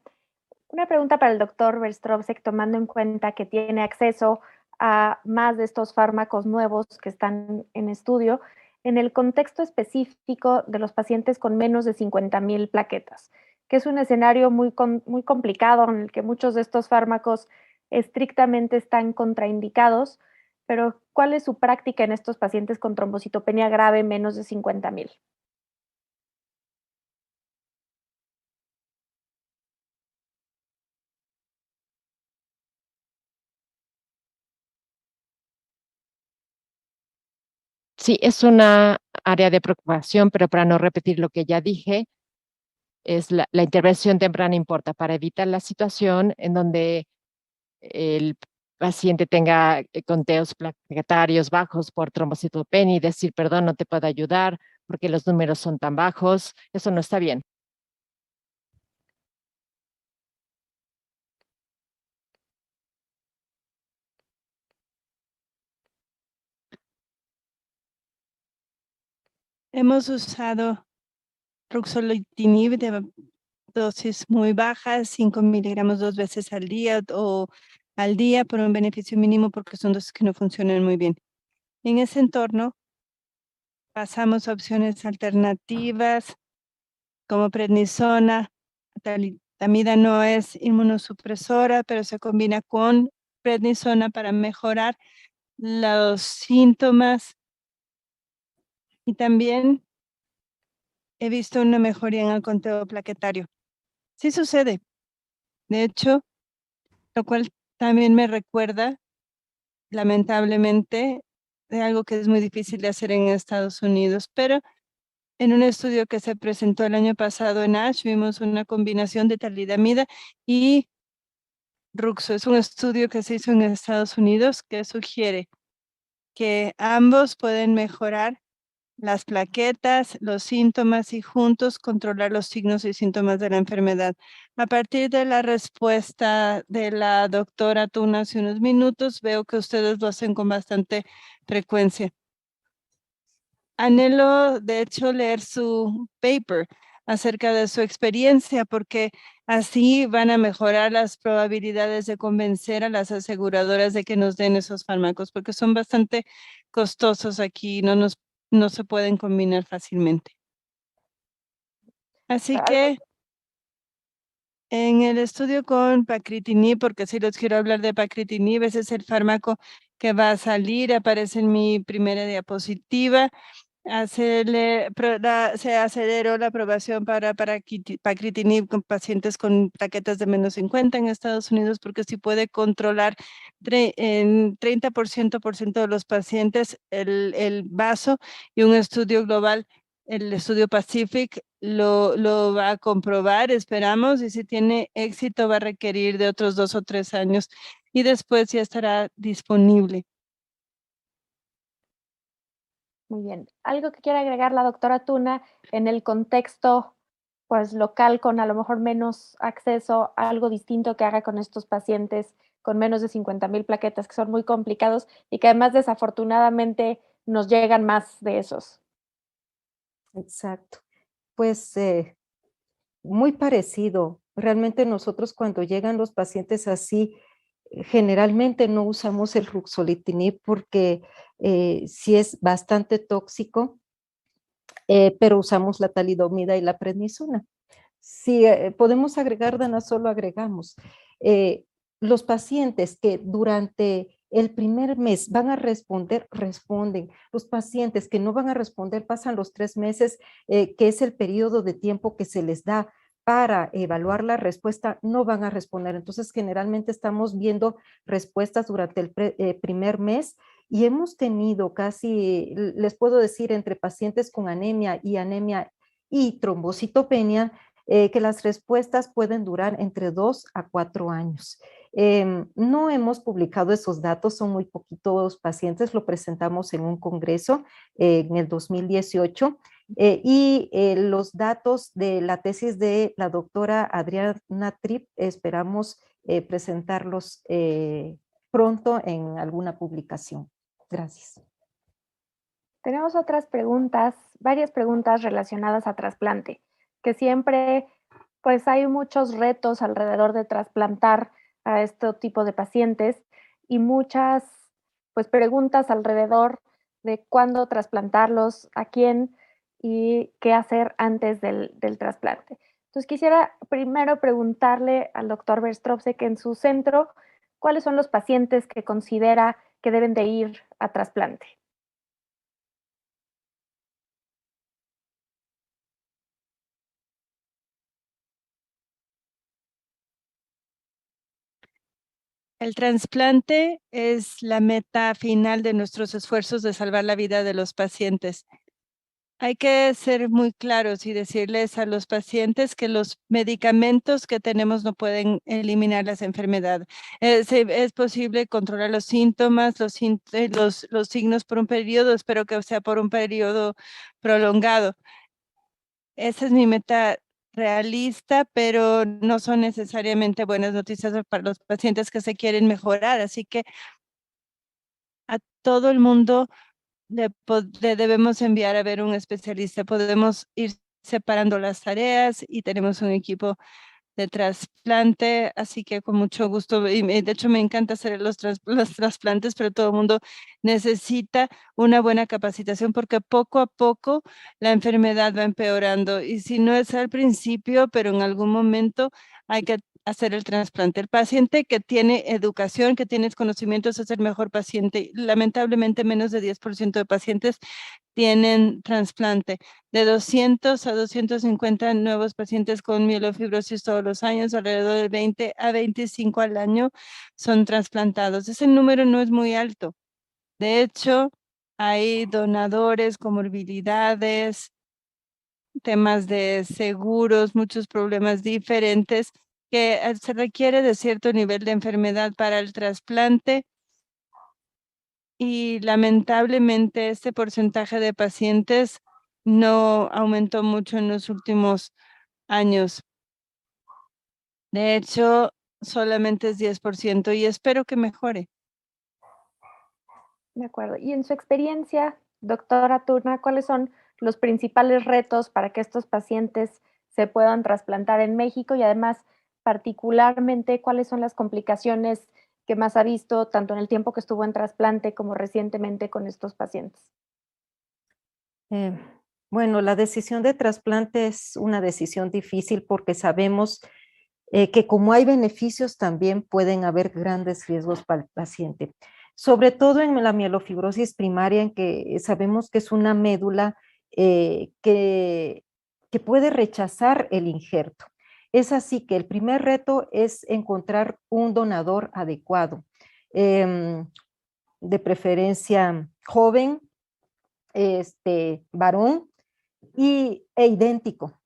Una pregunta para el doctor Verstovsek, tomando en cuenta que tiene acceso a más de estos fármacos nuevos que están en estudio, en el contexto específico de los pacientes con menos de 50,000 plaquetas, que es un escenario muy complicado en el que muchos de estos fármacos estrictamente están contraindicados, pero ¿cuál es su práctica en estos pacientes con trombocitopenia grave menos de 50,000? Sí, es una área de preocupación, pero para no repetir lo que ya dije, es la intervención temprana importa para evitar la situación en donde el paciente tenga conteos plaquetarios bajos por trombocitopenia y decir, perdón, no te puedo ayudar porque los números son tan bajos. Eso no está bien. Hemos usado ruxolitinib de dosis muy bajas, 5 miligramos 2 veces al día o al día por un beneficio mínimo porque son dosis que no funcionan muy bien. En ese entorno pasamos a opciones alternativas como prednisona. Talidomida no es inmunosupresora, pero se combina con prednisona para mejorar los síntomas y también he visto una mejoría en el conteo plaquetario. Sí sucede. De hecho, lo cual también me recuerda, lamentablemente, de algo que es muy difícil de hacer en Estados Unidos, pero en un estudio que se presentó el año pasado en ASH, vimos una combinación de talidomida y ruxo. Es un estudio que se hizo en Estados Unidos que sugiere que ambos pueden mejorar las plaquetas, los síntomas y juntos controlar los signos y síntomas de la enfermedad. A partir de la respuesta de la doctora Tuna hace unos minutos, veo que ustedes lo hacen con bastante frecuencia. Anhelo, de hecho, leer su paper acerca de su experiencia, porque así van a mejorar las probabilidades de convencer a las aseguradoras de que nos den esos fármacos, porque son bastante costosos aquí, no se pueden combinar fácilmente. Así que en el estudio con pacritinib, porque si les quiero hablar de pacritinib, ese es el fármaco que va a salir, aparece en mi primera diapositiva. Se aceleró la aprobación para pacritinib con pacientes con plaquetas de menos 50 en Estados Unidos, porque sí puede controlar en 30% de los pacientes el vaso, y un estudio global, el estudio Pacific, lo va a comprobar, esperamos, y si tiene éxito va a requerir de otros 2 o 3 años y después ya estará disponible. Muy bien. ¿Algo que quiera agregar la doctora Tuna en el contexto pues local con a lo mejor menos acceso, algo distinto que haga con estos pacientes con menos de 50,000 plaquetas que son muy complicados y que además desafortunadamente nos llegan más de esos? Exacto. Pues muy parecido. Realmente nosotros cuando llegan los pacientes así, generalmente no usamos el ruxolitinib porque sí es bastante tóxico, pero usamos la talidomida y la prednisona. Si podemos agregar danazol, lo agregamos. Los pacientes que durante el primer mes van a responder, responden. Los pacientes que no van a responder pasan los 3 meses, que es el periodo de tiempo que se les da para evaluar la respuesta, no van a responder. Entonces, generalmente estamos viendo respuestas durante el primer mes y hemos tenido casi, les puedo decir, entre pacientes con anemia y trombocitopenia, que las respuestas pueden durar entre 2 a 4 años. No hemos publicado esos datos, son muy poquitos pacientes, lo presentamos en un congreso en el 2018, y los datos de la tesis de la doctora Adriana Tripp esperamos presentarlos pronto en alguna publicación. Gracias. Tenemos otras preguntas, varias preguntas relacionadas a trasplante, que siempre, pues hay muchos retos alrededor de trasplantar a este tipo de pacientes y muchas, pues preguntas alrededor de cuándo trasplantarlos, a quién y qué hacer antes del trasplante. Entonces quisiera primero preguntarle al doctor Verstrovsek en su centro, ¿cuáles son los pacientes que considera que deben de ir a trasplante? El trasplante es la meta final de nuestros esfuerzos de salvar la vida de los pacientes. Hay que ser muy claros y decirles a los pacientes que los medicamentos que tenemos no pueden eliminar las enfermedades. Es posible controlar los síntomas, los signos por un periodo, espero que sea por un periodo prolongado. Esa es mi meta realista, pero no son necesariamente buenas noticias para los pacientes que se quieren mejorar. Así que a todo el mundo le debemos enviar a ver un especialista. Podemos ir separando las tareas y tenemos un equipo de trasplante, así que con mucho gusto, y de hecho me encanta hacer los trasplantes, pero todo el mundo necesita una buena capacitación porque poco a poco la enfermedad va empeorando y si no es al principio, pero en algún momento hay que hacer el trasplante. El paciente que tiene educación, que tiene conocimientos es el mejor paciente. Lamentablemente menos de 10% de pacientes tienen trasplante. De 200 a 250 nuevos pacientes con mielofibrosis todos los años, alrededor de 20 a 25 al año son trasplantados. Ese número no es muy alto. De hecho, hay donadores, comorbilidades, temas de seguros, muchos problemas diferentes que se requiere de cierto nivel de enfermedad para el trasplante. y lamentablemente este porcentaje de pacientes no aumentó mucho en los últimos años. De hecho, solamente es 10% y espero que mejore. De acuerdo. Y en su experiencia, doctora Turna, ¿cuáles son los principales retos para que estos pacientes se puedan trasplantar en México? Y además, particularmente, ¿cuáles son las complicaciones que más ha visto tanto en el tiempo que estuvo en trasplante como recientemente con estos pacientes? Eh, bueno, la decisión de trasplante es una decisión difícil porque sabemos que como hay beneficios, también pueden haber grandes riesgos para el paciente. Sobre todo en la mielofibrosis primaria, en que sabemos que es una médula que puede rechazar el injerto. Es así que el primer reto es encontrar un donador adecuado, de preferencia joven, varón e idéntico.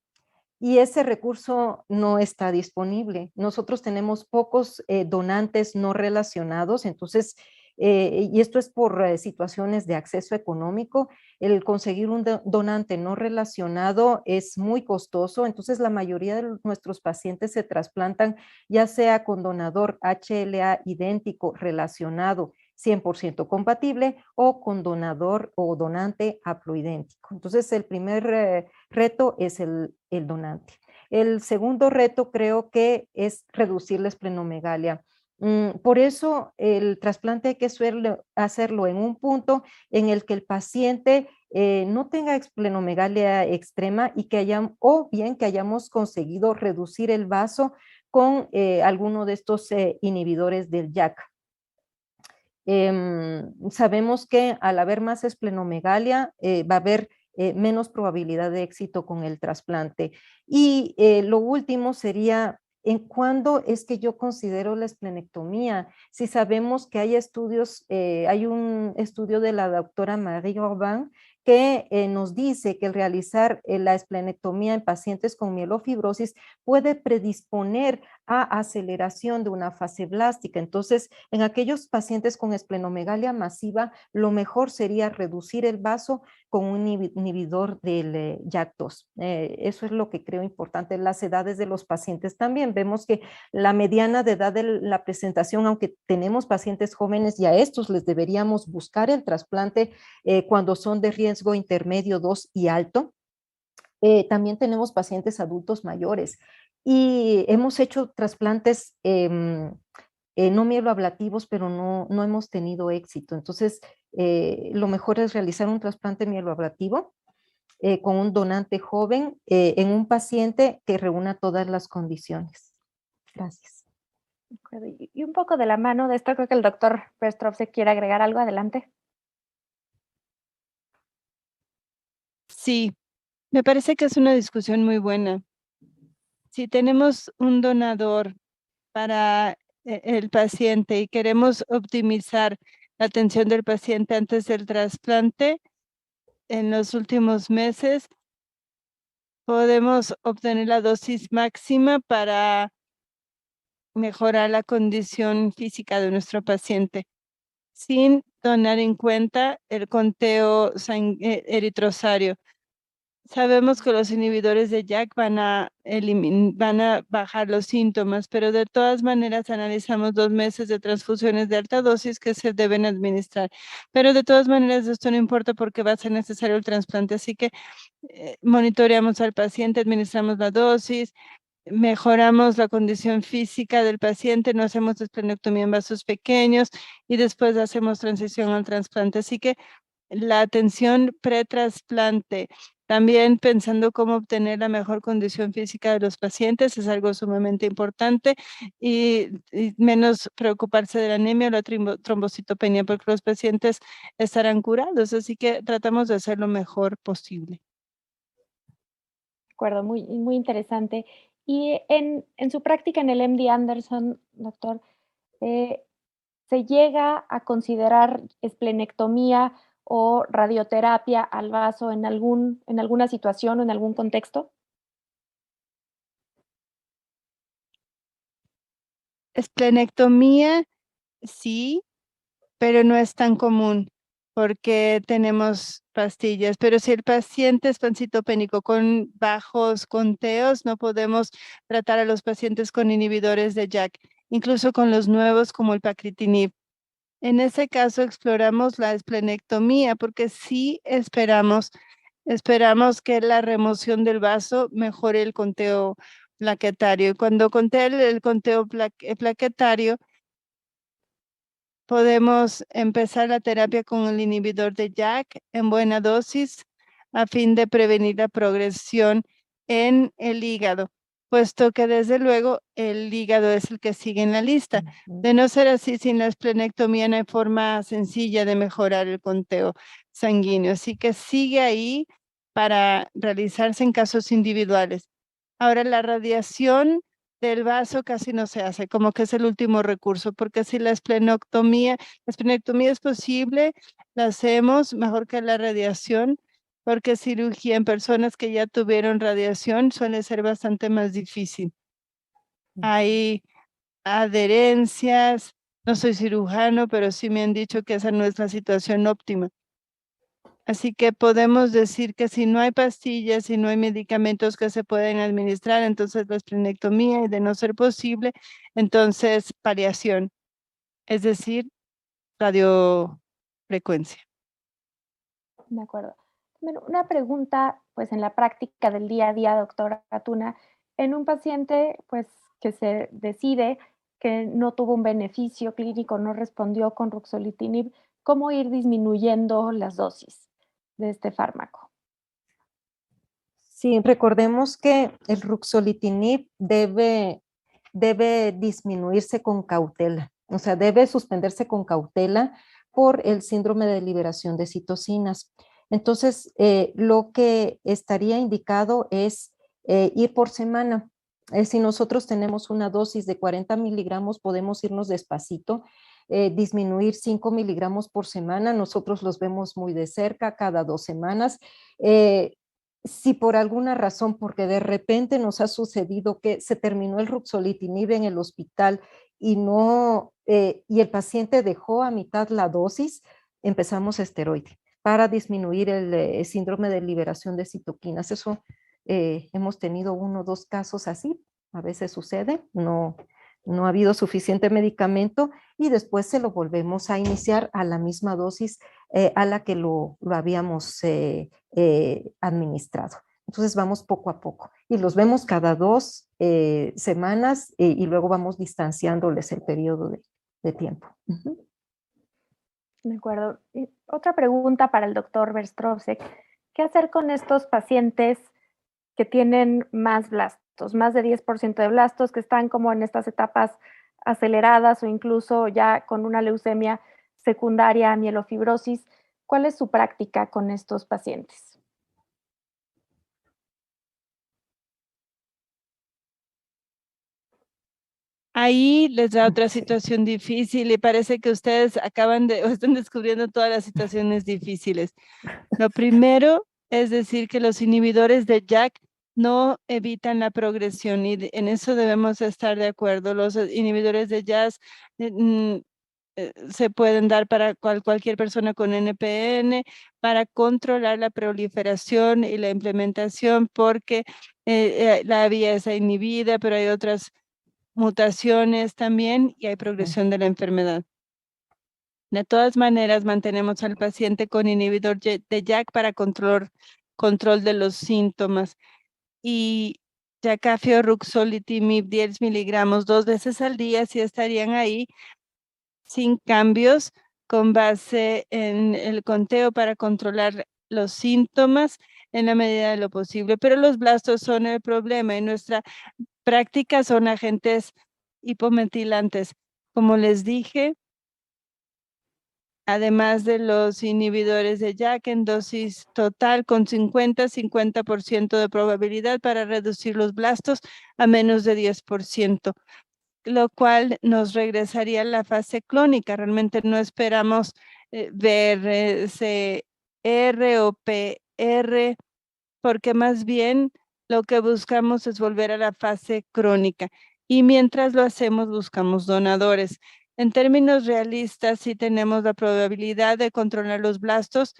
Y ese recurso no está disponible. Nosotros tenemos pocos donantes no relacionados, entonces, y esto es por situaciones de acceso económico, el conseguir un donante no relacionado es muy costoso, entonces la mayoría de nuestros pacientes se trasplantan ya sea con donador HLA idéntico relacionado 100% compatible o con donador o donante haploidéntico. Entonces, el primer reto es el donante. El segundo reto creo que es reducir la esplenomegalia. Por eso el trasplante hay que hacerlo en un punto en el que el paciente no tenga esplenomegalia extrema y o bien que hayamos conseguido reducir el vaso con alguno de estos inhibidores del JAK. Sabemos que al haber más esplenomegalia va a haber menos probabilidad de éxito con el trasplante. Y lo último sería, ¿en cuándo es que yo considero la esplenectomía? Si sabemos que hay estudios, hay un estudio de la doctora Marie Orban que nos dice que el realizar la esplenectomía en pacientes con mielofibrosis puede predisponer a aceleración de una fase blástica. Entonces, en aquellos pacientes con esplenomegalia masiva, lo mejor sería reducir el vaso con un inhibidor del JAK2. Eso es lo que creo importante. Las edades de los pacientes también. Vemos que la mediana de edad de la presentación, aunque tenemos pacientes jóvenes y a estos les deberíamos buscar el trasplante cuando son de riesgo intermedio 2 y alto. También tenemos pacientes adultos mayores y hemos hecho trasplantes no mieloablativos, pero no hemos tenido éxito. Entonces, lo mejor es realizar un trasplante mieloablativo con un donante joven en un paciente que reúna todas las condiciones. Gracias. Y un poco de la mano de esto, creo que el doctor Verstrop se quiere agregar algo. Adelante. Sí, me parece que es una discusión muy buena. Si tenemos un donador para el paciente y queremos optimizar la atención del paciente antes del trasplante, en los últimos meses podemos obtener la dosis máxima para mejorar la condición física de nuestro paciente, sin tomar en cuenta el conteo eritrosario. Sabemos que los inhibidores de JAK van a bajar los síntomas, pero de todas maneras analizamos 2 meses de transfusiones de alta dosis que se deben administrar. Pero de todas maneras esto no importa porque va a ser necesario el trasplante, así que monitoreamos al paciente, administramos la dosis, mejoramos la condición física del paciente, no hacemos esplenectomía en vasos pequeños y después hacemos transición al trasplante. Así que la atención pretrasplante, también pensando cómo obtener la mejor condición física de los pacientes, es algo sumamente importante y menos preocuparse de la anemia o la trombocitopenia, porque los pacientes estarán curados, así que tratamos de hacer lo mejor posible. De acuerdo, muy interesante. Y en su práctica en el MD Anderson, doctor, ¿se llega a considerar esplenectomía o radioterapia al vaso en alguna situación o en algún contexto? Esplenectomía, sí, pero no es tan común porque tenemos pastillas. Pero si el paciente es pancitopénico con bajos conteos, no podemos tratar a los pacientes con inhibidores de JAK, incluso con los nuevos como el pacritinib. En ese caso exploramos la esplenectomía porque sí esperamos que la remoción del vaso mejore el conteo plaquetario. Y cuando conté el conteo plaquetario, podemos empezar la terapia con el inhibidor de JAK en buena dosis a fin de prevenir la progresión en el hígado, puesto que desde luego el hígado es el que sigue en la lista. De no ser así, sin la esplenectomía no hay forma sencilla de mejorar el conteo sanguíneo. Así que sigue ahí para realizarse en casos individuales. Ahora, la radiación del vaso casi no se hace, como que es el último recurso, porque si la esplenectomía es posible, la hacemos mejor que la radiación, porque cirugía en personas que ya tuvieron radiación suele ser bastante más difícil. Hay adherencias, no soy cirujano, pero sí me han dicho que esa no es la situación óptima. Así que podemos decir que si no hay pastillas, si no hay medicamentos que se pueden administrar, entonces la esplenectomía, y de no ser posible, entonces paliación, es decir, radiofrecuencia. De acuerdo. Bueno, una pregunta, pues en la práctica del día a día, doctora Tuna, en un paciente, pues que se decide que no tuvo un beneficio clínico, no respondió con ruxolitinib, ¿cómo ir disminuyendo las dosis de este fármaco? Sí, recordemos que el ruxolitinib debe disminuirse con cautela, o sea, debe suspenderse con cautela por el síndrome de liberación de citocinas. Entonces, lo que estaría indicado es ir por semana. Si nosotros tenemos una dosis de 40 miligramos, podemos irnos despacito, disminuir 5 miligramos por semana. Nosotros los vemos muy de cerca, cada 2 semanas. Si por alguna razón, porque de repente nos ha sucedido que se terminó el ruxolitinib en el hospital y y el paciente dejó a mitad la dosis, empezamos esteroide para disminuir el síndrome de liberación de citoquinas. Eso hemos tenido 1 o 2 casos así, a veces sucede, no ha habido suficiente medicamento y después se lo volvemos a iniciar a la misma dosis a la que lo habíamos administrado. Entonces vamos poco a poco y los vemos cada 2 semanas y luego vamos distanciándoles el periodo de tiempo. De acuerdo. Y otra pregunta para el doctor Verstovsek. ¿Qué hacer con estos pacientes que tienen más blastos, más de 10% de blastos, que están como en estas etapas aceleradas o incluso ya con una leucemia secundaria a mielofibrosis? ¿Cuál es su práctica con estos pacientes? Ahí les da otra situación difícil y parece que ustedes acaban de o están descubriendo todas las situaciones difíciles. Lo primero es decir que los inhibidores de JAK no evitan la progresión y en eso debemos estar de acuerdo. Los inhibidores de JAK se pueden dar para cualquier persona con NPN para controlar la proliferación y la implementación porque la vía está inhibida, pero hay otras mutaciones también y hay progresión de la enfermedad. De todas maneras, mantenemos al paciente con inhibidor de JAK para control de los síntomas. Y Jakafi o ruxolitinib 10 miligramos 2 veces al día, sí estarían ahí sin cambios con base en el conteo para controlar los síntomas en la medida de lo posible. Pero los blastos son el problema. En nuestra práctica son agentes hipometilantes. Como les dije, además de los inhibidores de JAK en dosis total con 50% de probabilidad para reducir los blastos a menos de 10%, lo cual nos regresaría a la fase clónica. Realmente no esperamos ver CR o PR, porque más bien lo que buscamos es volver a la fase crónica. Y mientras lo hacemos, buscamos donadores. En términos realistas, sí tenemos la probabilidad de controlar los blastos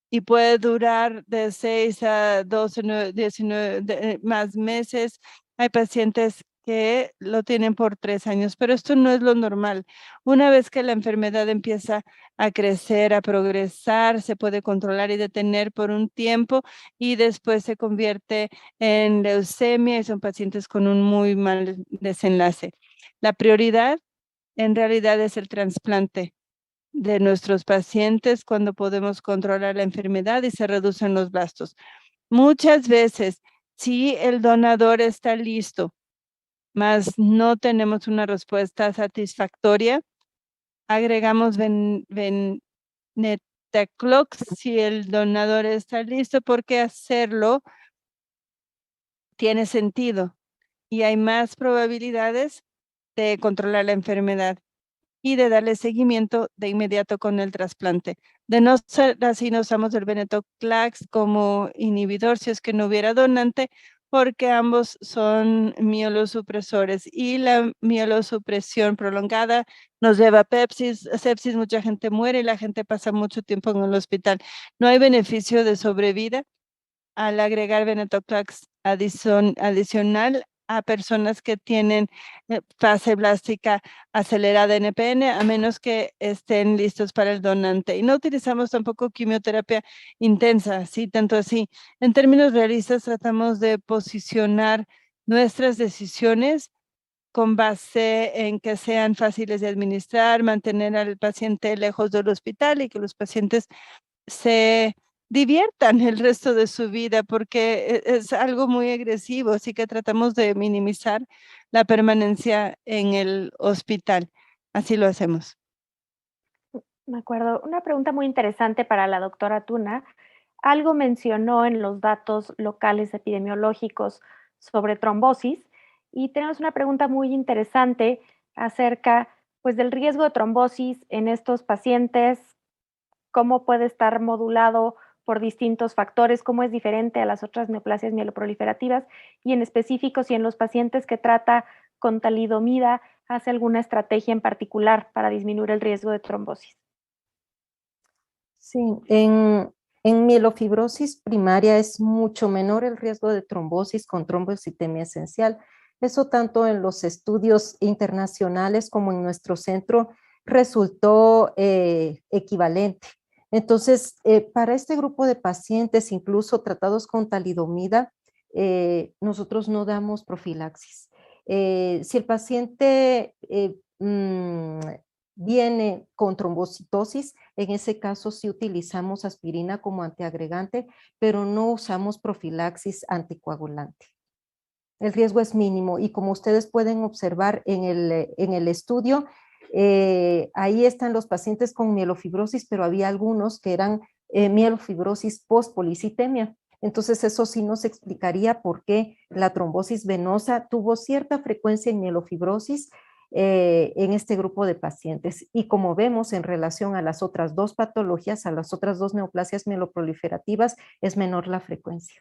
y puede durar de 6 a 12, 19 más meses. Hay pacientes que lo tienen por 3 años, pero esto no es lo normal. Una vez que la enfermedad empieza a crecer, a progresar, se puede controlar y detener por un tiempo y después se convierte en leucemia y son pacientes con un muy mal desenlace. La prioridad en realidad es el trasplante de nuestros pacientes cuando podemos controlar la enfermedad y se reducen los blastos. Muchas veces, si el donador está listo, mas no tenemos una respuesta satisfactoria, agregamos venetoclax si el donador está listo, porque hacerlo tiene sentido y hay más probabilidades de controlar la enfermedad y de darle seguimiento de inmediato con el trasplante. De no ser así, no usamos el venetoclax como inhibidor si es que no hubiera donante, porque ambos son mielosupresores y la mielosupresión prolongada nos lleva a sepsis, mucha gente muere y la gente pasa mucho tiempo en el hospital. No hay beneficio de sobrevida al agregar venetoclax adicional a personas que tienen fase blástica acelerada NPN, a menos que estén listos para el donante. Y no utilizamos tampoco quimioterapia intensa, sí, tanto así. En términos realistas, tratamos de posicionar nuestras decisiones con base en que sean fáciles de administrar, mantener al paciente lejos del hospital y que los pacientes se diviertan el resto de su vida, porque es algo muy agresivo, así que tratamos de minimizar la permanencia en el hospital. Así lo hacemos. De acuerdo. Una pregunta muy interesante para la doctora Tuna. Algo mencionó en los datos locales epidemiológicos sobre trombosis y tenemos una pregunta muy interesante acerca, pues, del riesgo de trombosis en estos pacientes, cómo puede estar modulado por distintos factores, cómo es diferente a las otras neoplasias mieloproliferativas y en específico si en los pacientes que trata con talidomida hace alguna estrategia en particular para disminuir el riesgo de trombosis. Sí, en mielofibrosis primaria es mucho menor el riesgo de trombosis con trombocitemia esencial. Eso tanto en los estudios internacionales como en nuestro centro resultó equivalente. Entonces, para este grupo de pacientes, incluso tratados con talidomida, nosotros no damos profilaxis. Si el paciente viene con trombocitosis, en ese caso sí utilizamos aspirina como antiagregante, pero no usamos profilaxis anticoagulante. El riesgo es mínimo y como ustedes pueden observar en el estudio, ahí están los pacientes con mielofibrosis, pero había algunos que eran mielofibrosis post-policitemia. Entonces eso sí nos explicaría por qué la trombosis venosa tuvo cierta frecuencia en mielofibrosis en este grupo de pacientes. Y como vemos en relación a las otras dos patologías, a las otras dos neoplasias mieloproliferativas, es menor la frecuencia.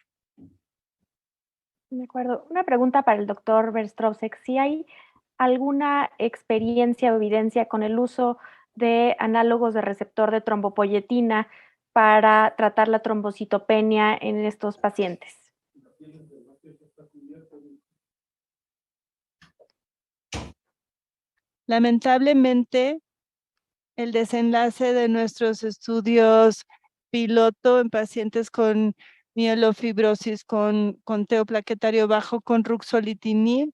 De acuerdo. Una pregunta para el doctor Verstovsek. Si hay alguna experiencia o evidencia con el uso de análogos de receptor de trombopoyetina para tratar la trombocitopenia en estos pacientes. Lamentablemente, el desenlace de nuestros estudios piloto en pacientes con mielofibrosis con conteo plaquetario bajo con ruxolitinib,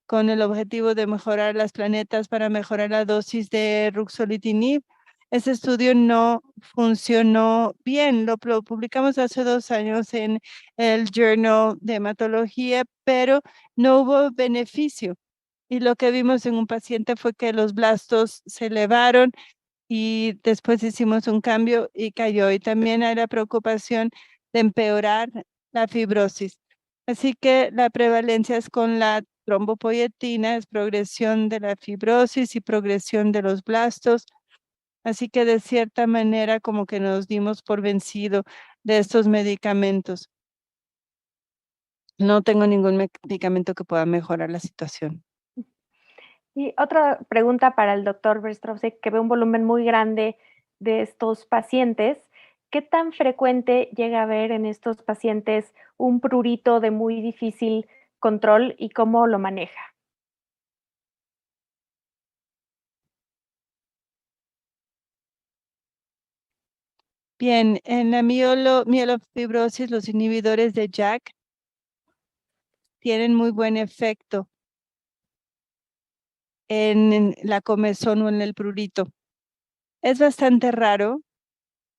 con el objetivo de mejorar las planetas para mejorar la dosis de ruxolitinib. Ese estudio no funcionó bien. Lo publicamos hace 2 años en el Journal de Hematología, pero no hubo beneficio. Y lo que vimos en un paciente fue que los blastos se elevaron y después hicimos un cambio y cayó. Y también hay la preocupación de empeorar la fibrosis. Así que la prevalencia es con la trombopoyetina, es progresión de la fibrosis y progresión de los blastos. Así que de cierta manera como que nos dimos por vencido de estos medicamentos. No tengo ningún medicamento que pueda mejorar la situación. Y otra pregunta para el doctor Verstovsek, que ve un volumen muy grande de estos pacientes. ¿Qué tan frecuente llega a haber en estos pacientes un prurito de muy difícil control y cómo lo maneja? Bien, en la mielofibrosis, los inhibidores de JAK tienen muy buen efecto en la comezón o en el prurito. Es bastante raro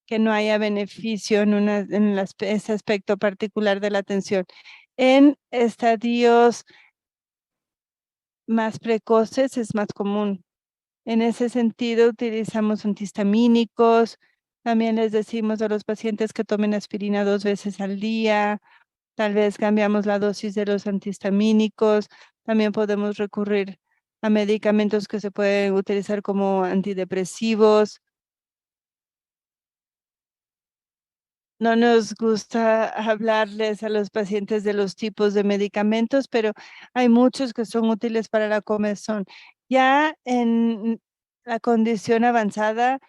que no haya beneficio en ese aspecto particular de la atención. En estadios más precoces es más común. En ese sentido, utilizamos antihistamínicos. También les decimos a los pacientes que tomen aspirina 2 veces al día. Tal vez cambiamos la dosis de los antihistamínicos. También podemos recurrir a medicamentos que se pueden utilizar como antidepresivos. No nos gusta hablarles a los pacientes de los tipos de medicamentos, pero hay muchos que son útiles para la comezón. Ya en la condición avanzada,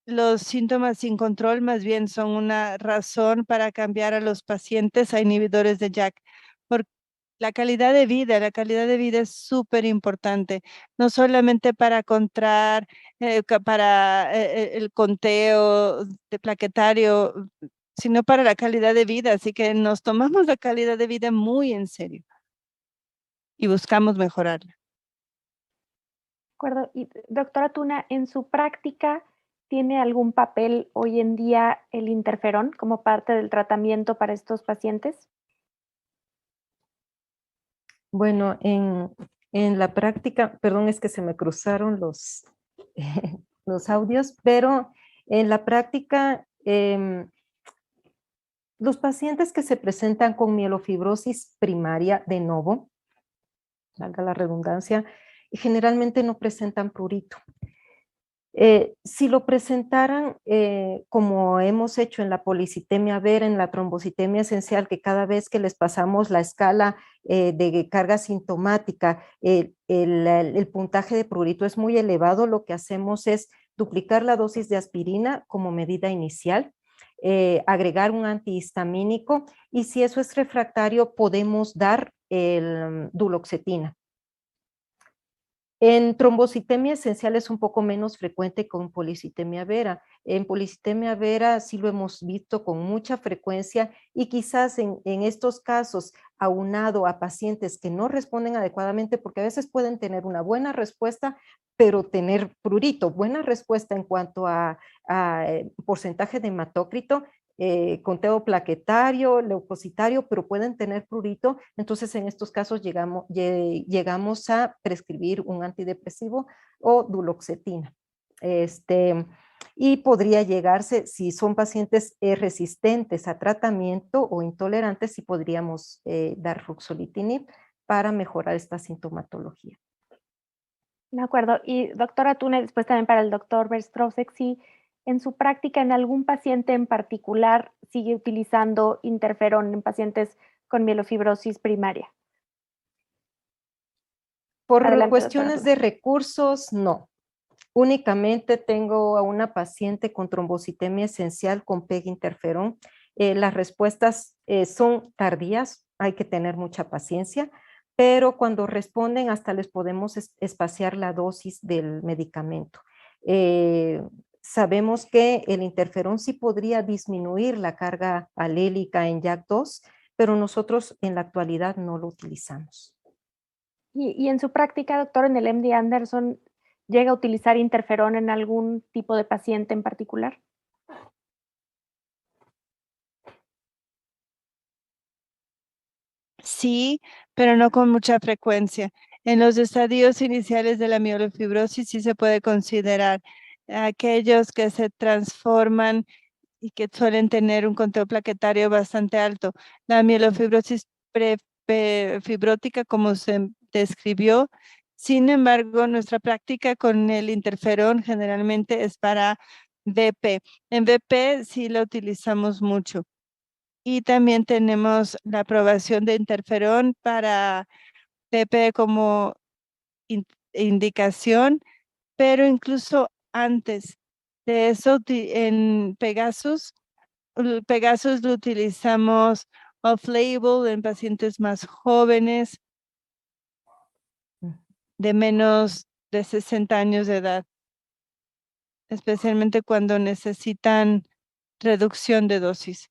los síntomas sin control más bien son una razón para cambiar a los pacientes a inhibidores de JAK. Por la calidad de vida es súper importante, no solamente para el conteo de plaquetario, sino para la calidad de vida. Así que nos tomamos la calidad de vida muy en serio y buscamos mejorarla. De acuerdo. Y doctora Tuna, en su práctica, ¿tiene algún papel hoy en día el interferón como parte del tratamiento para estos pacientes? Bueno, en la práctica, perdón, es que se me cruzaron los audios, pero en la práctica, los pacientes que se presentan con mielofibrosis primaria de novo, valga la redundancia, generalmente no presentan prurito. Si lo presentaran, como hemos hecho en la policitemia vera, en la trombocitemia esencial, que cada vez que les pasamos la escala de carga sintomática, el puntaje de prurito es muy elevado, lo que hacemos es duplicar la dosis de aspirina como medida inicial, agregar un antihistamínico, y si eso es refractario, podemos dar el duloxetina. En trombocitemia esencial es un poco menos frecuente con policitemia vera. En policitemia vera sí lo hemos visto con mucha frecuencia, y quizás en estos casos, aunado a pacientes que no responden adecuadamente, porque a veces pueden tener una buena respuesta, pero tener prurito, buena respuesta en cuanto a porcentaje de hematócrito, conteo plaquetario, leucocitario, pero pueden tener prurito. Entonces en estos casos llegamos a prescribir un antidepresivo o duloxetina. Y podría llegarse, si son pacientes resistentes a tratamiento o intolerantes, si podríamos dar ruxolitinib para mejorar esta sintomatología. De acuerdo. Y doctora Tuna, después también para el doctor Verstovsek, si en su práctica en algún paciente en particular sigue utilizando interferón en pacientes con mielofibrosis primaria. Por Adelante, cuestiones de recursos, no. Únicamente tengo a una paciente con trombocitemia esencial con PEG interferón. Las respuestas son tardías, hay que tener mucha paciencia, pero cuando responden hasta les podemos espaciar la dosis del medicamento. Sabemos que el interferón sí podría disminuir la carga alélica en JAK2, pero nosotros en la actualidad no lo utilizamos. Y en su práctica, doctor, en el MD Anderson, ¿llega a utilizar interferón en algún tipo de paciente en particular? Sí, pero no con mucha frecuencia. En los estadios iniciales de la mielofibrosis sí se puede considerar aquellos que se transforman y que suelen tener un conteo plaquetario bastante alto. La mielofibrosis fibrótica, como se describió. Sin embargo, nuestra práctica con el interferón generalmente es para VP. En VP sí lo utilizamos mucho. Y también tenemos la aprobación de interferón para PP como indicación, pero incluso antes de eso, en Pegasus lo utilizamos off-label en pacientes más jóvenes, de menos de 60 años de edad, especialmente cuando necesitan reducción de dosis.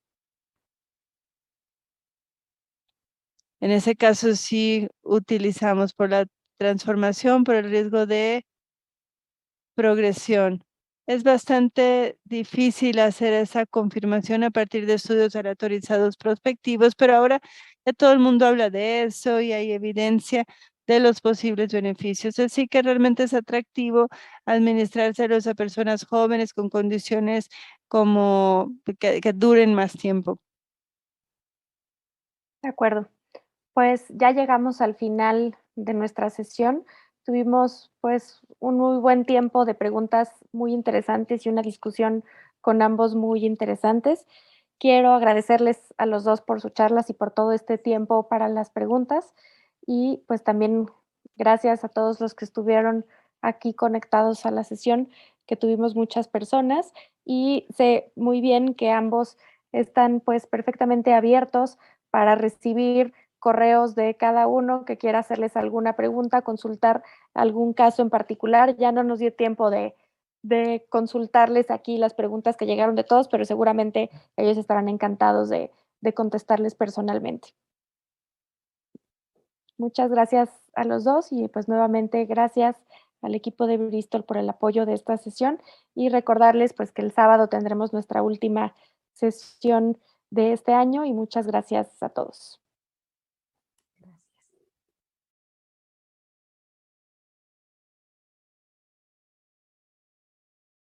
En ese caso sí utilizamos por la transformación, por el riesgo de progresión. Es bastante difícil hacer esa confirmación a partir de estudios aleatorizados prospectivos, pero ahora ya todo el mundo habla de eso y hay evidencia de los posibles beneficios. Así que realmente es atractivo administrárselos a personas jóvenes con condiciones como que duren más tiempo. De acuerdo. Pues ya llegamos al final de nuestra sesión. Tuvimos pues un muy buen tiempo de preguntas muy interesantes y una discusión con ambos muy interesantes. Quiero agradecerles a los dos por sus charlas y por todo este tiempo para las preguntas y pues también gracias a todos los que estuvieron aquí conectados a la sesión, que tuvimos muchas personas y sé muy bien que ambos están pues perfectamente abiertos para recibir correos de cada uno que quiera hacerles alguna pregunta, consultar algún caso en particular. Ya no nos dio tiempo de consultarles aquí las preguntas que llegaron de todos, pero seguramente ellos estarán encantados de contestarles personalmente. Muchas gracias a los dos y pues nuevamente gracias al equipo de Bristol por el apoyo de esta sesión y recordarles pues que el sábado tendremos nuestra última sesión de este año y muchas gracias a todos.